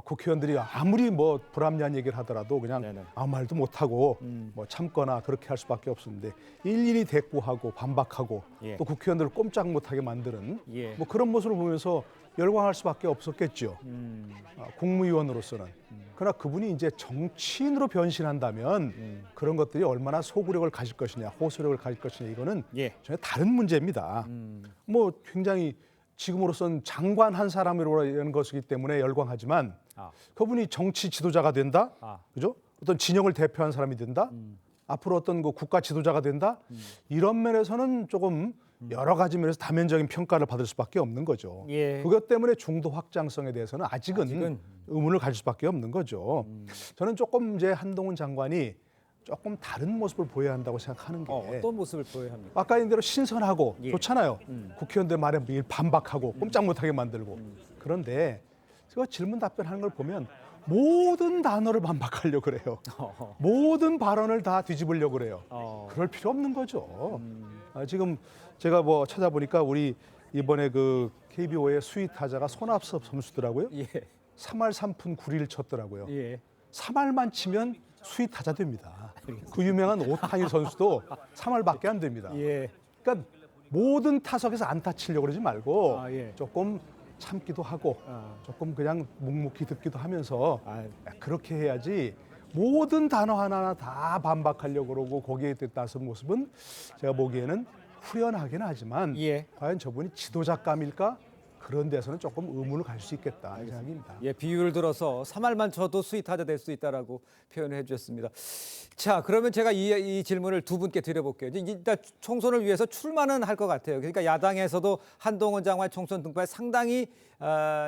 국회의원들이 아무리 뭐 불합리한 얘기를 하더라도 그냥 네네. 아무 말도 못하고 뭐 참거나 그렇게 할 수밖에 없었는데 일일이 대꾸하고 반박하고 예. 또 국회의원들을 꼼짝 못하게 만드는 예. 뭐 그런 모습을 보면서 열광할 수밖에 없었겠죠. 국무위원으로서는. 그러나 그분이 이제 정치인으로 변신한다면 그런 것들이 얼마나 소구력을 가질 것이냐, 호소력을 가질 것이냐 이거는 예. 전혀 다른 문제입니다. 뭐 굉장히 지금으로선 장관 한 사람으로 이런 것이기 때문에 열광하지만 그분이 정치 지도자가 된다, 그죠? 어떤 진영을 대표하는 사람이 된다, 앞으로 어떤 그 국가 지도자가 된다, 이런 면에서는 조금 여러 가지 면에서 다면적인 평가를 받을 수밖에 없는 거죠. 예. 그것 때문에 중도 확장성에 대해서는 아직은 의문을 가질 수밖에 없는 거죠. 저는 조금 이제 한동훈 장관이 조금 다른 모습을 보여야 한다고 생각하는 게 어떤 모습을 보여야 합니까? 아까 얘기한 대로 신선하고 예. 좋잖아요. 국회의원들 말에 매일 반박하고 꼼짝 못하게 만들고 그런데 제가 질문 답변하는 걸 보면 모든 단어를 반박하려고 그래요. 모든 발언을 다 뒤집으려고 그래요. 그럴 필요 없는 거죠. 지금 제가 뭐 찾아보니까 우리 이번에 그 KBO의 수위 타자가 손아섭 선수더라고요. 예. 3할 3푼 9리를 쳤더라고요. 예. 3할만 치면 수위 타자 됩니다. 그 유명한 오타니 선수도 3할밖에 안 됩니다. 예. 그러니까 모든 타석에서 안타 치려고 그러지 말고 예. 조금 참기도 하고 조금 그냥 묵묵히 듣기도 하면서 그렇게 해야지 모든 단어 하나하나 다 반박하려고 그러고 거기에 따른 모습은 제가 보기에는 후련하긴 하지만 과연 저분이 지도자감일까? 그런 데서는 조금 의문을 가질 수 있겠다 생각입니다. 예, 비유를 들어서 3할만 쳐도 스윗하자 될 수 있다라고 표현을 해주셨습니다. 자, 그러면 제가 이 질문을 두 분께 드려볼게요. 일단 총선을 위해서 출마는 할 것 같아요. 그러니까 야당에서도 한동훈 장관 총선 등판에 상당히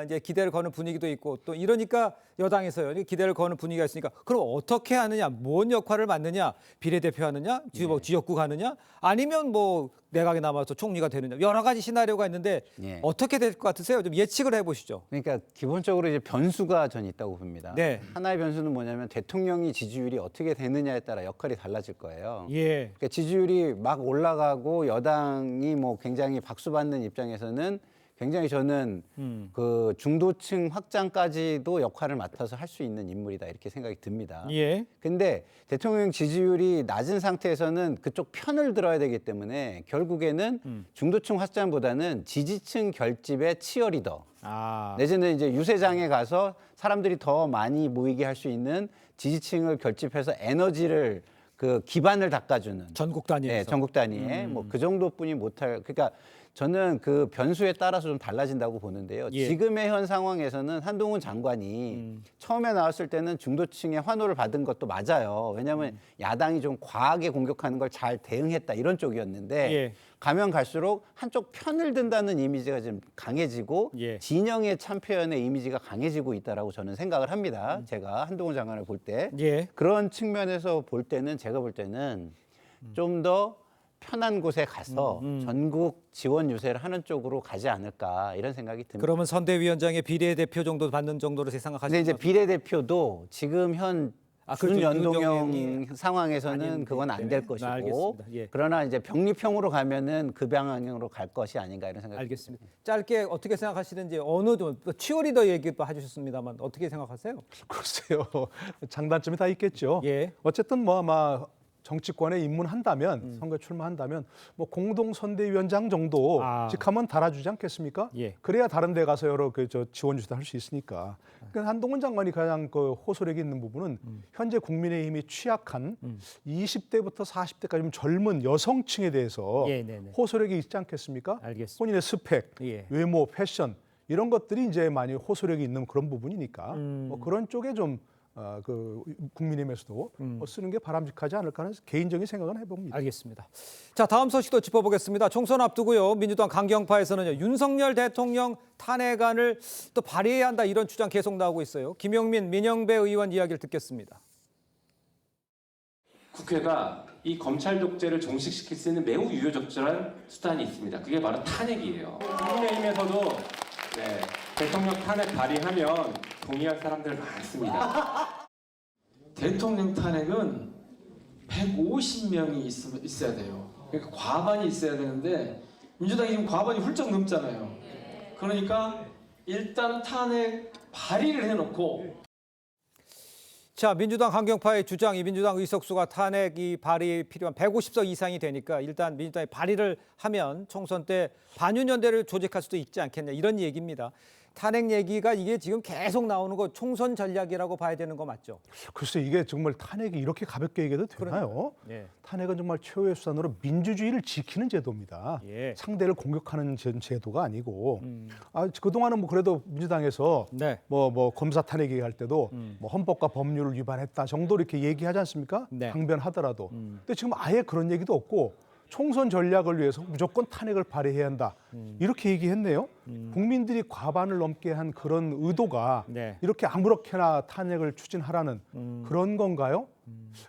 이제 기대를 거는 분위기도 있고 또 이러니까 여당에서요 기대를 거는 분위기가 있으니까 그럼 어떻게 하느냐, 뭔 역할을 맡느냐, 비례대표하느냐, 지역구 가느냐, 아니면 뭐 내각에 남아서 총리가 되느냐 여러 가지 시나리오가 있는데 어떻게 될 것 같으세요? 좀 예측을 해보시죠. 그러니까 기본적으로 이제 변수가 전 있다고 봅니다. 네. 하나의 변수는 뭐냐면 대통령이 지지율이 어떻게 되느냐에 따라 역할이 달라질 거예요. 예. 그러니까 지지율이 막 올라가고 여당이 뭐 굉장히 박수받는 입장에서는 굉장히 저는 그 중도층 확장까지도 역할을 맡아서 할 수 있는 인물이다 이렇게 생각이 듭니다. 예. 근데 대통령 지지율이 낮은 상태에서는 그쪽 편을 들어야 되기 때문에 결국에는 중도층 확장보다는 지지층 결집의 치어리더. 내지는 이제 유세장에 가서 사람들이 더 많이 모이게 할 수 있는 지지층을 결집해서 에너지를 그 기반을 닦아주는 전국 단위에서 전국 단위에 뭐 그 정도뿐이 못할 그러니까 저는 그 변수에 따라서 좀 달라진다고 보는데요. 예. 지금의 현 상황에서는 한동훈 장관이 처음에 나왔을 때는 중도층의 환호를 받은 것도 맞아요. 왜냐하면 야당이 좀 과하게 공격하는 걸 잘 대응했다 이런 쪽이었는데 예. 가면 갈수록 한쪽 편을 든다는 이미지가 좀 강해지고 예. 진영의 참패연의 이미지가 강해지고 있다라고 저는 생각을 합니다. 제가 한동훈 장관을 볼 때 예. 그런 측면에서 볼 때는 제가 볼 때는 좀 더 편한 곳에 가서 전국 지원 유세를 하는 쪽으로 가지 않을까 이런 생각이 듭니다. 그러면 선대위원장의 비례대표 정도 받는 정도로 생각하시는 근데 이제 비례대표도 지금 현 준연동형 상황에서는 그건 안 될 것이고 알겠습니다. 예. 그러나 이제 병립형으로 가면은 그 방향으로 갈 것이 아닌가 이런 생각이 알겠습니다. 짧게 어떻게 생각하시는지 어느 좀 치어리더 얘기도 해주셨습니다만 어떻게 생각하세요? 글쎄요. 장단점이 다 있겠죠. 예. 어쨌든 뭐 아마 정치권에 입문한다면 선거에 출마한다면 뭐 공동선대위원장 정도 직하면 달아주지 않겠습니까? 예. 그래야 다른 데 가서 여러 지원 주도 할 수 있으니까. 그러니까 한동훈 장관이 가장 그 호소력이 있는 부분은 현재 국민의힘이 취약한 20대부터 40대까지 좀 젊은 여성층에 대해서 예, 네네. 호소력이 있지 않겠습니까? 알겠습니다. 본인의 스펙, 예. 외모, 패션 이런 것들이 이제 많이 호소력이 있는 그런 부분이니까 뭐 그런 쪽에 좀 그 국민의힘에서도 쓰는 게 바람직하지 않을까 하는 개인적인 생각은 해봅니다. 알겠습니다. 자, 다음 소식도 짚어보겠습니다. 총선 앞두고요. 민주당 강경파에서는요. 윤석열 대통령 탄핵안을 또 발의해야 한다 이런 주장 계속 나오고 있어요. 김용민, 민영배 의원 이야기를 듣겠습니다. 국회가 이 검찰 독재를 종식시킬 수 있는 매우 유효적절한 수단이 있습니다. 그게 바로 탄핵이에요. 국민의힘에서도 대통령 탄핵 발의하면 동의할 사람들 많습니다. 대통령 탄핵은 150명이 있어야 돼요. 그러니까 과반이 있어야 되는데 민주당이 지금 과반이 훌쩍 넘잖아요. 그러니까 일단 탄핵 발의를 해놓고 자, 민주당 강경파의 주장이 민주당 의석수가 탄핵이 발의 필요한 150석 이상이 되니까 일단 민주당이 발의를 하면 총선 때 반윤연대를 조직할 수도 있지 않겠냐 이런 얘기입니다. 탄핵 얘기가 이게 지금 계속 나오는 거 총선 전략이라고 봐야 되는 거 맞죠? 글쎄 이게 정말 탄핵이 이렇게 가볍게 얘기해도 되나요? 예. 탄핵은 정말 최후의 수단으로 민주주의를 지키는 제도입니다. 예. 상대를 공격하는 제도가 아니고 그동안은 뭐 그래도 민주당에서 뭐 검사 탄핵 얘기할 때도 뭐 헌법과 법률을 위반했다 정도 이렇게 얘기하지 않습니까? 항변하더라도. 근데 지금 아예 그런 얘기도 없고 총선 전략을 위해서 무조건 탄핵을 발의해야 한다. 이렇게 얘기했네요. 국민들이 과반을 넘게 한 그런 의도가 이렇게 아무렇게나 탄핵을 추진하라는 그런 건가요?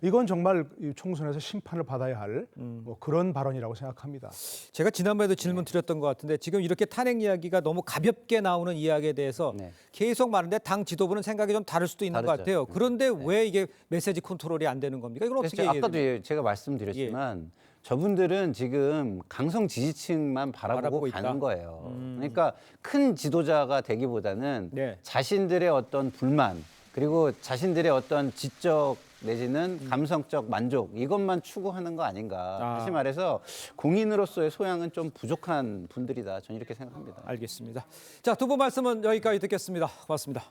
이건 정말 총선에서 심판을 받아야 할 뭐 그런 발언이라고 생각합니다. 제가 지난번에도 질문 드렸던 것 같은데 지금 이렇게 탄핵 이야기가 너무 가볍게 나오는 이야기에 대해서 계속 말하는데 당 지도부는 생각이 좀 다를 수도 있는 것 같아요. 그런데 왜 이게 메시지 컨트롤이 안 되는 겁니까? 이걸 어떻게 얘기해야 아까도 됩니까? 제가 말씀드렸지만 저분들은 지금 강성 지지층만 바라보고 가는 거예요. 그러니까 큰 지도자가 되기보다는 자신들의 어떤 불만 그리고 자신들의 어떤 지적 내지는 감성적 만족 이것만 추구하는 거 아닌가. 다시 말해서 공인으로서의 소양은 좀 부족한 분들이다. 저는 이렇게 생각합니다. 알겠습니다. 자, 두 분 말씀은 여기까지 듣겠습니다. 고맙습니다.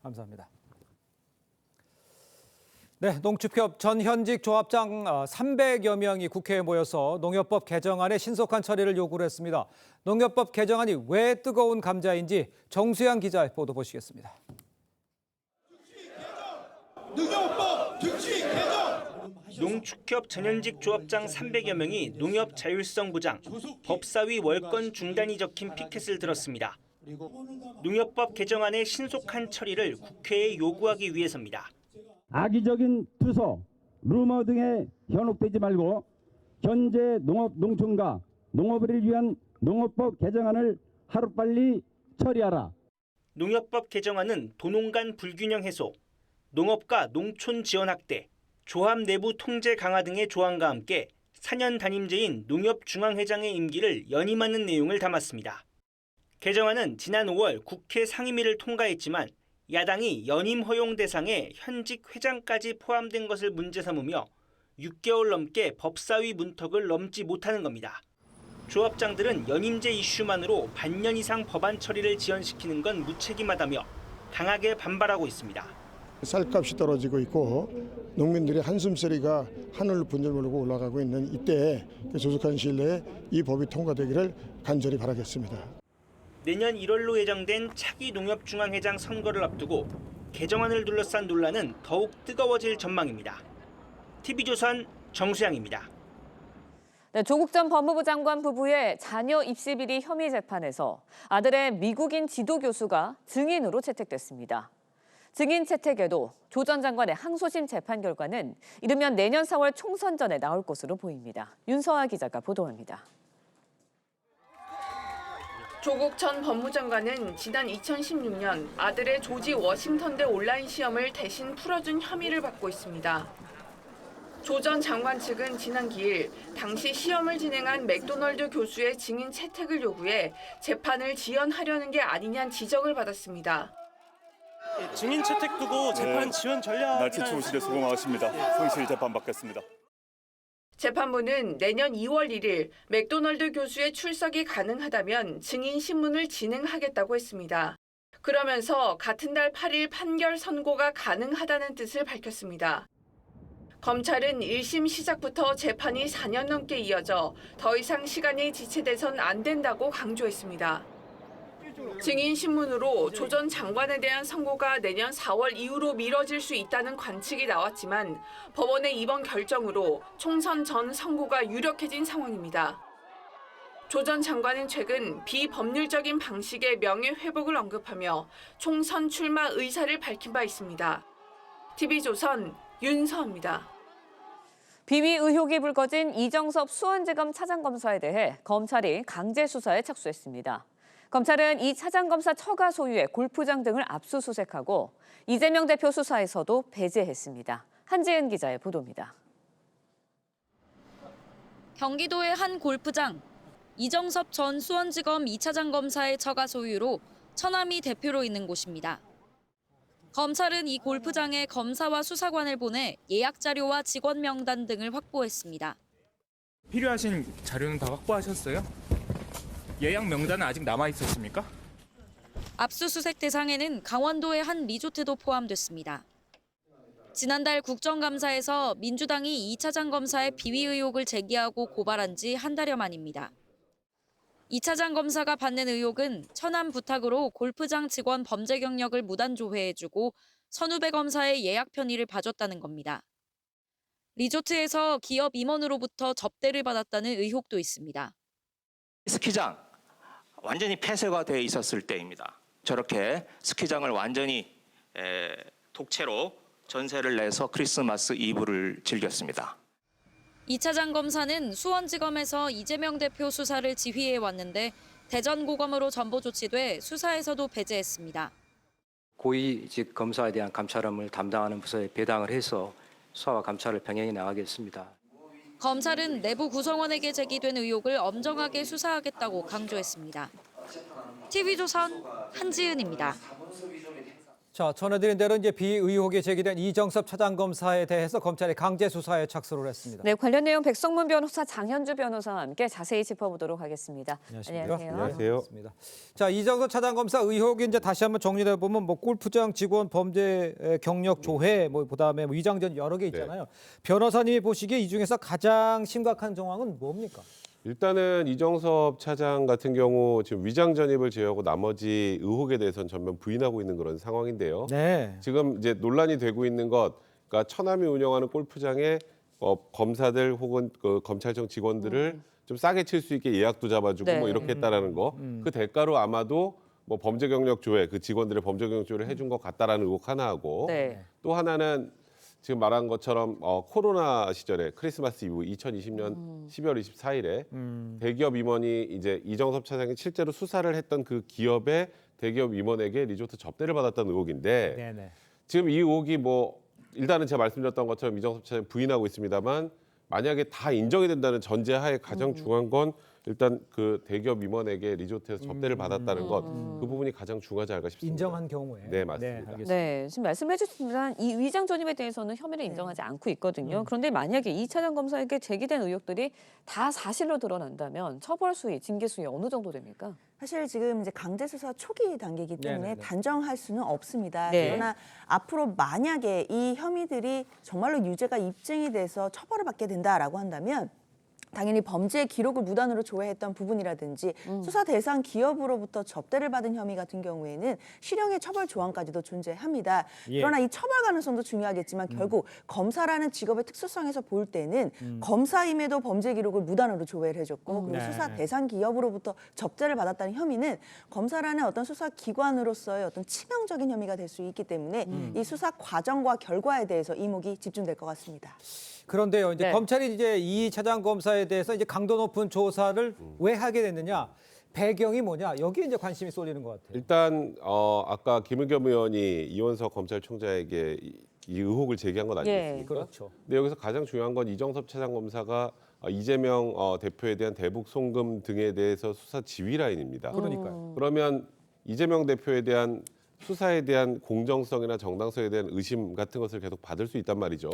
감사합니다. 네, 농축협 전 현직 조합장 300여 명이 국회에 모여서 농협법 개정안의 신속한 처리를 요구를 했습니다. 농협법 개정안이 왜 뜨거운 감자인지 정수양 기자의 보도 보시겠습니다. 농협법 즉시 개정! 농축협 전현직 조합장 300여 명이 농협 자율성 보장, 법사위 월권 중단이 적힌 피켓을 들었습니다. 농협법 개정안의 신속한 처리를 국회에 요구하기 위해서입니다. 악의적인 투서, 루머 등에 현혹되지 말고 현재 농업 농촌과 농업을 위한 농업법 개정안을 하루빨리 처리하라. 농협법 개정안은 도농 간 불균형 해소, 농업과 농촌 지원 확대, 조합 내부 통제 강화 등의 조항과 함께 4년 단임제인 농협중앙회장의 임기를 연임하는 내용을 담았습니다. 개정안은 지난 5월 국회 상임위를 통과했지만 야당이 연임 허용 대상에 현직 회장까지 포함된 것을 문제 삼으며 6개월 넘게 법사위 문턱을 넘지 못하는 겁니다. 조합장들은 연임제 이슈만으로 반년 이상 법안 처리를 지연시키는 건 무책임하다며 강하게 반발하고 있습니다. 쌀값이 떨어지고 있고 농민들의 한숨소리가 하늘로 분절 모르고 올라가고 있는 이때 조속한 시일 내에 이 법이 통과되기를 간절히 바라겠습니다. 내년 1월로 예정된 차기 농협중앙회장 선거를 앞두고 개정안을 둘러싼 논란은 더욱 뜨거워질 전망입니다. TV조선 정수양입니다. 네, 조국 전 법무부 장관 부부의 자녀 입시 비리 혐의 재판에서 아들의 미국인 지도 교수가 증인으로 채택됐습니다. 증인 채택에도 조 전 장관의 항소심 재판 결과는 이르면 내년 4월 총선 전에 나올 것으로 보입니다. 윤서아 기자가 보도합니다. 조국 전 법무장관은 지난 2016년 아들의 조지 워싱턴대 온라인 시험을 대신 풀어준 혐의를 받고 있습니다. 조 전 장관 측은 지난 기일 당시 시험을 진행한 맥도널드 교수의 증인 채택을 요구해 재판을 지연하려는 게 아니냐는 지적을 받았습니다. 증인 채택 두고 재판 지연 전략 날짜 추우시대 수고 많으십니다. 성실히 재판 받겠습니다. 재판부는 내년 2월 1일 맥도널드 교수의 출석이 가능하다면 증인 신문을 진행하겠다고 했습니다. 그러면서 같은 달 8일 판결 선고가 가능하다는 뜻을 밝혔습니다. 검찰은 1심 시작부터 재판이 4년 넘게 이어져 더 이상 시간이 지체돼선 안 된다고 강조했습니다. 증인 신문으로 조 전 장관에 대한 선고가 내년 4월 이후로 미뤄질 수 있다는 관측이 나왔지만 법원의 이번 결정으로 총선 전 선고가 유력해진 상황입니다. 조 전 장관은 최근 비법률적인 방식의 명예회복을 언급하며 총선 출마 의사를 밝힌 바 있습니다. TV조선 윤서입니다. 비위 의혹이 불거진 이정섭 수원지검 차장검사에 대해 검찰이 강제 수사에 착수했습니다. 검찰은 이 차장검사 처가 소유의 골프장 등을 압수수색하고 이재명 대표 수사에서도 배제했습니다. 한지은 기자의 보도입니다. 경기도의 한 골프장, 이정섭 전 수원지검 2차장 검사의 처가 소유로 처남이 대표로 있는 곳입니다. 검찰은 이 골프장에 검사와 수사관을 보내 예약 자료와 직원 명단 등을 확보했습니다. 필요하신 자료는 다 확보하셨어요? 예약 명단은 아직 남아 있었습니까? 압수수색 대상에는 강원도의 한 리조트도 포함됐습니다. 지난달 국정감사에서 민주당이 2차장 검사의 비위 의혹을 제기하고 고발한 지 한 달여 만입니다. 2차장 검사가 받는 의혹은 처남 부탁으로 골프장 직원 범죄 경력을 무단 조회해주고 선후배 검사의 예약 편의를 봐줬다는 겁니다. 리조트에서 기업 임원으로부터 접대를 받았다는 의혹도 있습니다. 스키장 완전히 폐쇄가 돼 있었을 때입니다. 저렇게 스키장을 완전히 독채로 전세를 내서 크리스마스 이브를 즐겼습니다. 2차장 검사는 수원지검에서 이재명 대표 수사를 지휘해 왔는데 대전고검으로 전보 조치돼 수사에서도 배제했습니다. 고위직 검사에 대한 감찰함을 담당하는 부서에 배당을 해서 수사와 감찰을 병행해 나가겠습니다. 검찰은 내부 구성원에게 제기된 의혹을 엄정하게 수사하겠다고 강조했습니다. TV조선 한지은입니다. 자, 전해드린 대로 이제 비위 의혹이 제기된 이정섭 차장검사에 대해서 검찰이 강제 수사에 착수를 했습니다. 네, 관련 내용 백성문 변호사, 장현주 변호사와 함께 자세히 짚어보도록 하겠습니다. 안녕하세요. 안녕하세요. 자, 이정섭 차장검사 의혹이 이제 다시 한번 정리해 보면 뭐 골프장 직원 범죄 경력 조회, 뭐 그다음에 뭐 위장전 여러 개 있잖아요. 변호사님이 보시기에 이 중에서 가장 심각한 정황은 뭡니까? 일단은 이정섭 차장 같은 경우 지금 위장 전입을 제외하고 나머지 의혹에 대해서는 전면 부인하고 있는 그런 상황인데요. 네. 지금 이제 논란이 되고 있는 것, 그러니까 처남이 운영하는 골프장에 검사들 혹은 그 검찰청 직원들을 좀 싸게 칠 수 있게 예약도 잡아주고 네. 뭐 이렇게 했다라는 거. 그 대가로 아마도 뭐 범죄 경력 조회, 그 직원들의 범죄 경력 조회를 해준 것 같다라는 의혹 하나 하고 네. 또 하나는 지금 말한 것처럼 코로나 시절에 크리스마스 이후 2020년 12월 24일에 대기업 임원이 이제 이정섭 차장이 실제로 수사를 했던 그 기업의 대기업 임원에게 리조트 접대를 받았다는 의혹인데 네네. 지금 이 의혹이 뭐 일단은 제가 말씀드렸던 것처럼 이정섭 차장 부인하고 있습니다만 만약에 다 인정이 된다는 전제하에 가장 중요한 건 일단 그 대기업 임원에게 리조트에서 접대를 받았다는 것, 그 부분이 가장 중요하지 않을까 싶습니다. 인정한 경우에. 네, 맞습니다. 네, 지금 말씀해 주셨지만 이 위장 전입에 대해서는 혐의를 인정하지 않고 있거든요. 그런데 만약에 2차장 검사에게 제기된 의혹들이 다 사실로 드러난다면 처벌 수위, 징계 수위 어느 정도 됩니까? 사실 지금 이제 강제 수사 초기 단계이기 때문에 네네네. 단정할 수는 없습니다. 네. 그러나 앞으로 만약에 이 혐의들이 정말로 유죄가 입증이 돼서 처벌을 받게 된다라고 한다면 당연히 범죄 기록을 무단으로 조회했던 부분이라든지 수사 대상 기업으로부터 접대를 받은 혐의 같은 경우에는 실형의 처벌 조항까지도 존재합니다. 예. 그러나 이 처벌 가능성도 중요하겠지만 결국 검사라는 직업의 특수성에서 볼 때는 검사임에도 범죄 기록을 무단으로 조회를 해줬고 그리고 네. 수사 대상 기업으로부터 접대를 받았다는 혐의는 검사라는 어떤 수사 기관으로서의 어떤 치명적인 혐의가 될 수 있기 때문에 이 수사 과정과 결과에 대해서 이목이 집중될 것 같습니다. 그런데요, 이제 네. 검찰이 이제 이 차장 검사에 대해서 이제 강도 높은 조사를 왜 하게 됐느냐, 배경이 뭐냐, 여기에 이제 관심이 쏠리는 것 같아요. 일단 아까 김의겸 의원이 이원석 검찰총장에게 이 의혹을 제기한 건 아니겠습니까? 예, 그렇죠. 근데 여기서 가장 중요한 건 이정섭 차장검사가 이재명 대표에 대한 대북 송금 등에 대해서 수사 지휘 라인입니다. 그러니까요. 그러면 이재명 대표에 대한 수사에 대한 공정성이나 정당성에 대한 의심 같은 것을 계속 받을 수 있단 말이죠.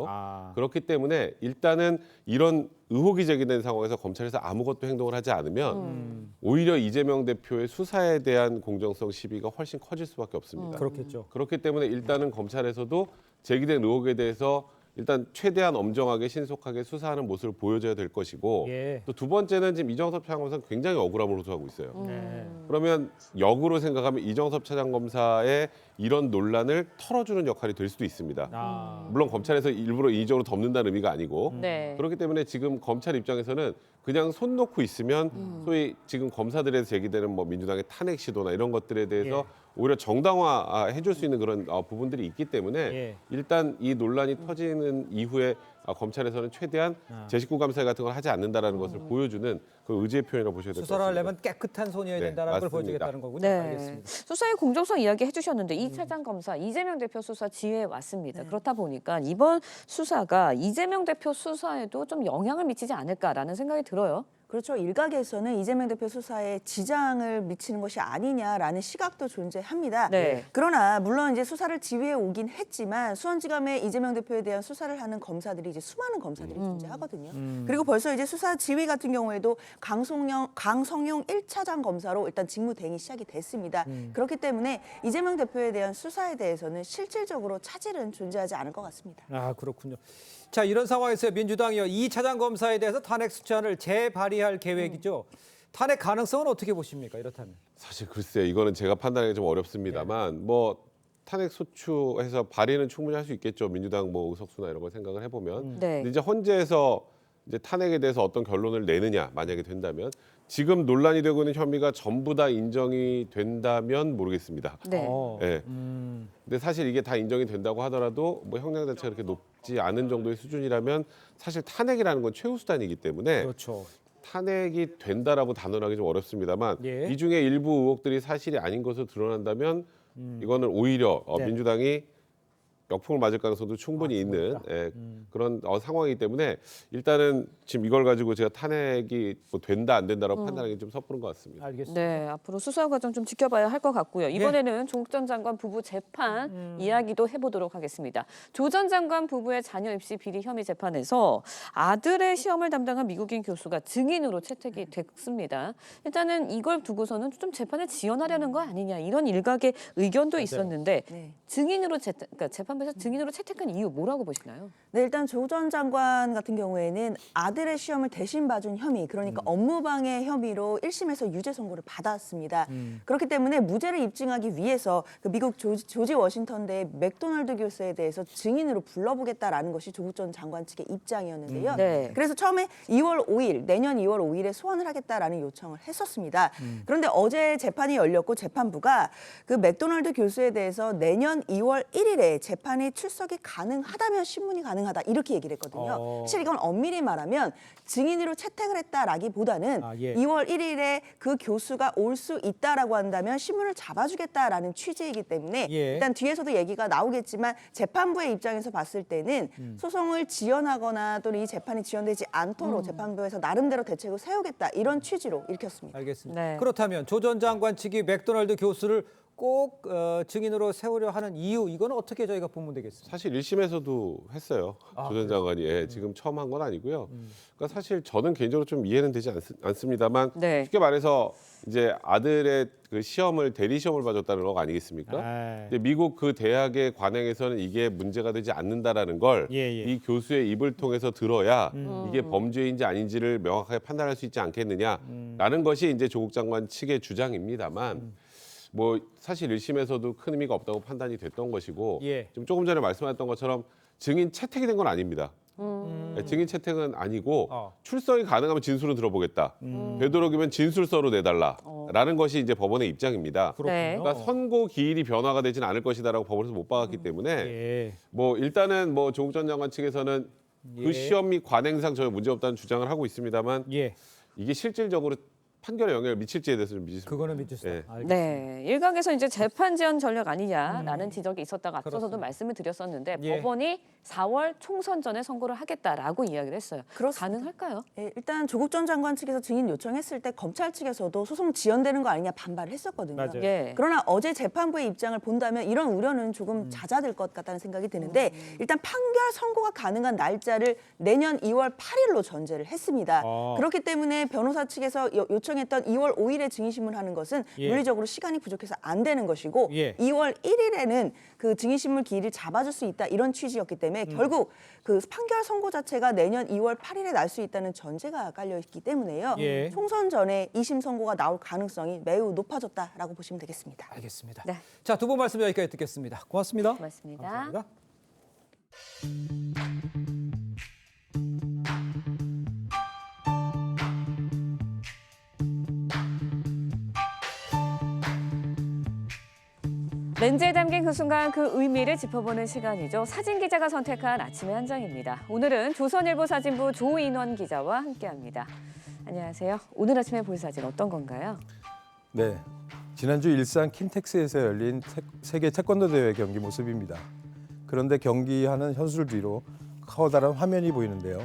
그렇기 때문에 일단은 이런 의혹이 제기된 상황에서 검찰에서 아무것도 행동을 하지 않으면 오히려 이재명 대표의 수사에 대한 공정성 시비가 훨씬 커질 수밖에 없습니다. 그렇겠죠. 그렇기 때문에 일단은 검찰에서도 제기된 의혹에 대해서 일단 최대한 엄정하게 신속하게 수사하는 모습을 보여줘야 될 것이고 예. 또 두 번째는 지금 이정섭 차장검사는 굉장히 억울함을 호소하고 있어요. 네. 그러면 역으로 생각하면 이정섭 차장검사의 이런 논란을 털어주는 역할이 될 수도 있습니다. 물론 검찰에서 일부러 인위적으로 덮는다는 의미가 아니고 네. 그렇기 때문에 지금 검찰 입장에서는 그냥 손 놓고 있으면 소위 지금 검사들에서 제기되는 뭐 민주당의 탄핵 시도나 이런 것들에 대해서 오히려 정당화 해줄 수 있는 그런 부분들이 있기 때문에 일단 이 논란이 터지는 이후에 검찰에서는 최대한 제19 감사 같은 걸 하지 않는다라는 것을 보여주는 그 의지의 표현이라고 보셔야 될 것 수사를 같습니다. 하려면 깨끗한 손이어야 네, 된다는 걸 맞습니다. 보여주겠다는 거군요. 네. 알겠습니다. 수사의 공정성 이야기 해주셨는데 이 차장 검사 이재명 대표 수사 지휘해 왔습니다. 그렇다 보니까 이번 수사가 이재명 대표 수사에도 좀 영향을 미치지 않을까라는 생각이 들어요. 그렇죠. 일각에서는 이재명 대표 수사에 지장을 미치는 것이 아니냐라는 시각도 존재합니다. 네. 그러나 물론 이제 수사를 지휘해 오긴 했지만 수원지검에 이재명 대표에 대한 수사를 하는 검사들이 이제 수많은 검사들이 존재하거든요. 그리고 벌써 이제 수사 지휘 같은 경우에도 강성용 1차장 검사로 일단 직무 대행이 시작이 됐습니다. 그렇기 때문에 이재명 대표에 대한 수사에 대해서는 실질적으로 차질은 존재하지 않을 것 같습니다. 아, 그렇군요. 자, 이런 상황에서 민주당이요, 이 차장 검사에 대해서 탄핵 수찬을 재발의할 계획이죠. 탄핵 가능성은 어떻게 보십니까? 이렇다면. 사실 글쎄요, 이거는 제가 판단하기 좀 어렵습니다만 뭐 탄핵 소추해서 발의는 충분히 할 수 있겠죠. 민주당 뭐 의석수나 이런 걸 생각을 해보면. 네. 근데 이제 헌재에서 이제 탄핵에 대해서 어떤 결론을 내느냐 만약에 된다면 지금 논란이 되고 있는 혐의가 전부 다 인정이 된다면 모르겠습니다. 네. 예. 근데 사실 이게 다 인정이 된다고 하더라도 뭐 형량 자체가 그렇게 높지 않은 정도의 수준이라면 사실 탄핵이라는 건 최후 수단이기 때문에 그렇죠. 탄핵이 된다라고 단언하기 좀 어렵습니다만 예. 이 중에 일부 의혹들이 사실이 아닌 것으로 드러난다면 이거는 오히려 네. 민주당이 역풍을 맞을 가능성도 충분히 있는 그런 상황이기 때문에 일단은 지금 이걸 가지고 제가 탄핵이 뭐 된다 안 된다라고 판단하기 좀 섣부른 것 같습니다. 알겠습니다. 네, 앞으로 수사 과정 좀 지켜봐야 할 것 같고요. 이번에는 조국 전 장관 부부 재판 이야기도 해보도록 하겠습니다. 조 전 장관 부부의 자녀 입시 비리 혐의 재판에서 아들의 시험을 담당한 미국인 교수가 증인으로 채택이 됐습니다. 일단은 이걸 두고서는 좀 재판을 지연하려는 거 아니냐 이런 일각의 의견도 있었는데 증인으로 그러니까 재판부에서 증인으로 채택한 이유 뭐라고 보시나요? 네, 일단 조 전 장관 같은 경우에는 아들의 시험을 대신 봐준 혐의, 그러니까 업무방해 혐의로 1심에서 유죄 선고를 받았습니다. 그렇기 때문에 무죄를 입증하기 위해서 그 미국 조지 워싱턴대 맥도널드 교수에 대해서 증인으로 불러보겠다라는 것이 조국 전 장관 측의 입장이었는데요. 네. 그래서 처음에 2월 5일, 내년 2월 5일에 소환을 하겠다라는 요청을 했었습니다. 그런데 어제 재판이 열렸고 재판부가 그 맥도널드 교수에 대해서 내년 2월 1일에 재판 재판에 출석이 가능하다면 신문이 가능하다 이렇게 얘기를 했거든요. 사실 이건 엄밀히 말하면 증인으로 채택을 했다라기보다는 2월 1일에 그 교수가 올 수 있다라고 한다면 신문을 잡아주겠다라는 취지이기 때문에 일단 뒤에서도 얘기가 나오겠지만 재판부의 입장에서 봤을 때는 소송을 지연하거나 또는 이 재판이 지연되지 않도록 재판부에서 나름대로 대책을 세우겠다 이런 취지로 읽혔습니다. 알겠습니다. 그렇다면 조 전 장관 측이 맥도날드 교수를 꼭 증인으로 세우려 하는 이유 이거는 어떻게 저희가 보면 되겠습니까? 사실 1심에서도 했어요. 조 전 장관이 지금 처음 한 건 아니고요. 그러니까 사실 저는 개인적으로 좀 이해는 되지 않습니다만 쉽게 말해서 이제 아들의 그 시험을 대리 시험을 봐줬다는 거 아니겠습니까? 근데 미국 그 대학의 관행에서는 이게 문제가 되지 않는다라는 걸 이 교수의 입을 통해서 들어야 이게 범죄인지 아닌지를 명확하게 판단할 수 있지 않겠느냐라는 것이 이제 조국 장관 측의 주장입니다만. 뭐 사실 1심에서도 큰 의미가 없다고 판단이 됐던 것이고 좀 조금 전에 말씀하셨던 것처럼 증인 채택이 된 건 아닙니다. 증인 채택은 아니고 출석이 가능하면 진술은 들어보겠다. 되도록이면 진술서로 내달라라는 것이 이제 법원의 입장입니다. 그러니까 선고 기일이 변화가 되지는 않을 것이다라고 법원에서 못 박았기 때문에 뭐 일단은 뭐 조국 전 장관 측에서는 그 시험 및 관행상 전혀 문제 없다는 주장을 하고 있습니다만 이게 실질적으로 판결에 영향을 미칠지에 대해서 좀 미지수입니다. 그거는 미지수다. 네, 일각에서 이제 재판 지연 전략 아니냐라는 지적이 있었다가 앞서서도 말씀을 드렸었는데 법원이 4월 총선 전에 선고를 하겠다라고 이야기를 했어요. 가능할까요? 일단 조국 전 장관 측에서 증인 요청했을 때 검찰 측에서도 소송 지연되는 거 아니냐 반발을 했었거든요. 그러나 어제 재판부의 입장을 본다면 이런 우려는 조금 잦아들 것 같다는 생각이 드는데 일단 판결 선고가 가능한 날짜를 내년 2월 8일로 전제를 했습니다. 그렇기 때문에 변호사 측에서 요청했던 2월 5일에 증인신문 하는 것은 물리적으로 시간이 부족해서 안 되는 것이고 2월 1일에는 그 증인신문 기일을 잡아줄 수 있다 이런 취지였기 때문에 결국 그 판결 선고 자체가 내년 2월 8일에 날 수 있다는 전제가 깔려 있기 때문에요. 총선 전에 2심 선고가 나올 가능성이 매우 높아졌다라고 보시면 되겠습니다. 알겠습니다. 자, 두 분 말씀 여기까지 듣겠습니다. 고맙습니다. 고맙습니다. 감사합니다. 렌즈에 담긴 그 순간 그 의미를 짚어보는 시간이죠. 사진 기자가 선택한 아침의 한 장입니다. 오늘은 조선일보 사진부 조인원 기자와 함께합니다. 안녕하세요. 오늘 아침에 볼 사진 어떤 건가요? 네, 지난주 일산 킨텍스에서 열린 세계 태권도 대회 경기 모습입니다. 그런데 경기하는 선수들 뒤로 커다란 화면이 보이는데요.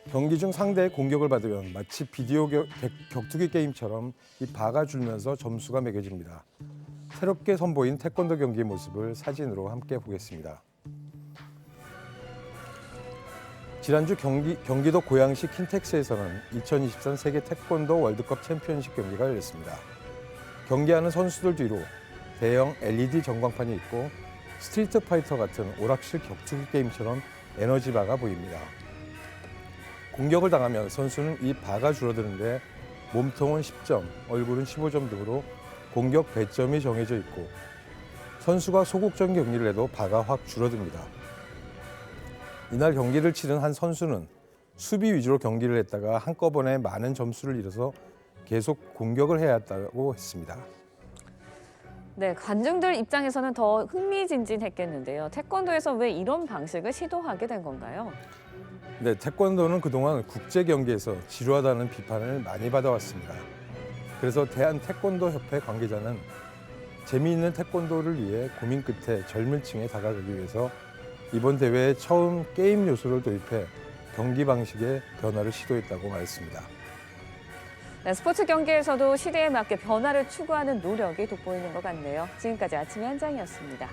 경기 중 상대의 공격을 받으면 마치 비디오 격투기 게임처럼 이 바가 줄면서 점수가 매겨집니다. 새롭게 선보인 태권도 경기의 모습을 사진으로 함께 보겠습니다. 지난주 경기도 고양시 킨텍스에서는 2023 세계 태권도 월드컵 챔피언십 경기가 열렸습니다. 경기하는 선수들 뒤로 대형 LED 전광판이 있고 스트리트 파이터 같은 오락실 격투기 게임처럼 에너지바가 보입니다. 공격을 당하면 선수는 이 바가 줄어드는데 몸통은 10점, 얼굴은 15점 등으로 공격 배점이 정해져 있고 선수가 소극적인 경기를 해도 바가 확 줄어듭니다. 이날 경기를 치른 한 선수는 수비 위주로 경기를 했다가 한꺼번에 많은 점수를 잃어서 계속 공격을 해야 했다고 했습니다. 네, 관중들 입장에서는 더 흥미진진했겠는데요. 태권도에서 왜 이런 방식을 시도하게 된 건가요? 네, 태권도는 그동안 국제 경기에서 지루하다는 비판을 많이 받아왔습니다. 그래서 대한태권도협회 관계자는 재미있는 태권도를 위해 고민 끝에 젊은 층에 다가가기 위해서 이번 대회에 처음 게임 요소를 도입해 경기 방식의 변화를 시도했다고 말했습니다. 네, 스포츠 경기에서도 시대에 맞게 변화를 추구하는 노력이 돋보이는 것 같네요. 지금까지 아침의 한 장이었습니다.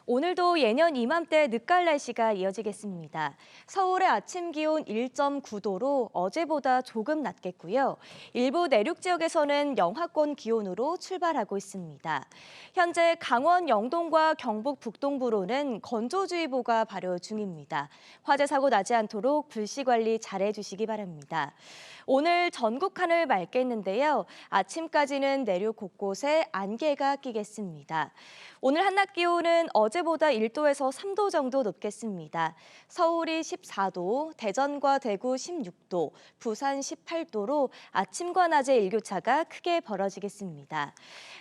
오늘도 예년 이맘때 늦가을 날씨가 이어지겠습니다. 서울의 아침 기온 1.9도로 어제보다 조금 낮겠고요. 일부 내륙 지역에서는 영하권 기온으로 출발하고 있습니다. 현재 강원 영동과 경북 북동부로는 건조주의보가 발효 중입니다. 화재 사고 나지 않도록 불씨 관리 잘해 주시기 바랍니다. 오늘 전국 하늘 맑겠는데요. 아침까지는 내륙 곳곳에 안개가 끼겠습니다. 오늘 한낮 기온은 어제 어제보다 1도에서 3도 정도 높겠습니다. 서울이 14도, 대전과 대구 16도, 부산 18도로 아침과 낮의 일교차가 크게 벌어지겠습니다.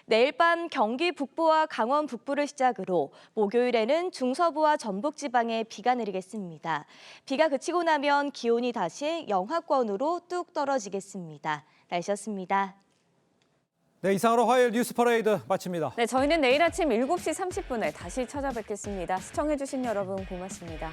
내일 밤 경기 북부와 강원 북부를 시작으로 목요일에는 중서부와 전북 지방에 비가 내리겠습니다. 비가 그치고 나면 기온이 다시 영하권으로 뚝 떨어지겠습니다. 날씨였습니다. 네, 이상으로 화요일 뉴스 퍼레이드 마칩니다. 네, 저희는 내일 아침 7시 30분에 다시 찾아뵙겠습니다. 시청해주신 여러분 고맙습니다.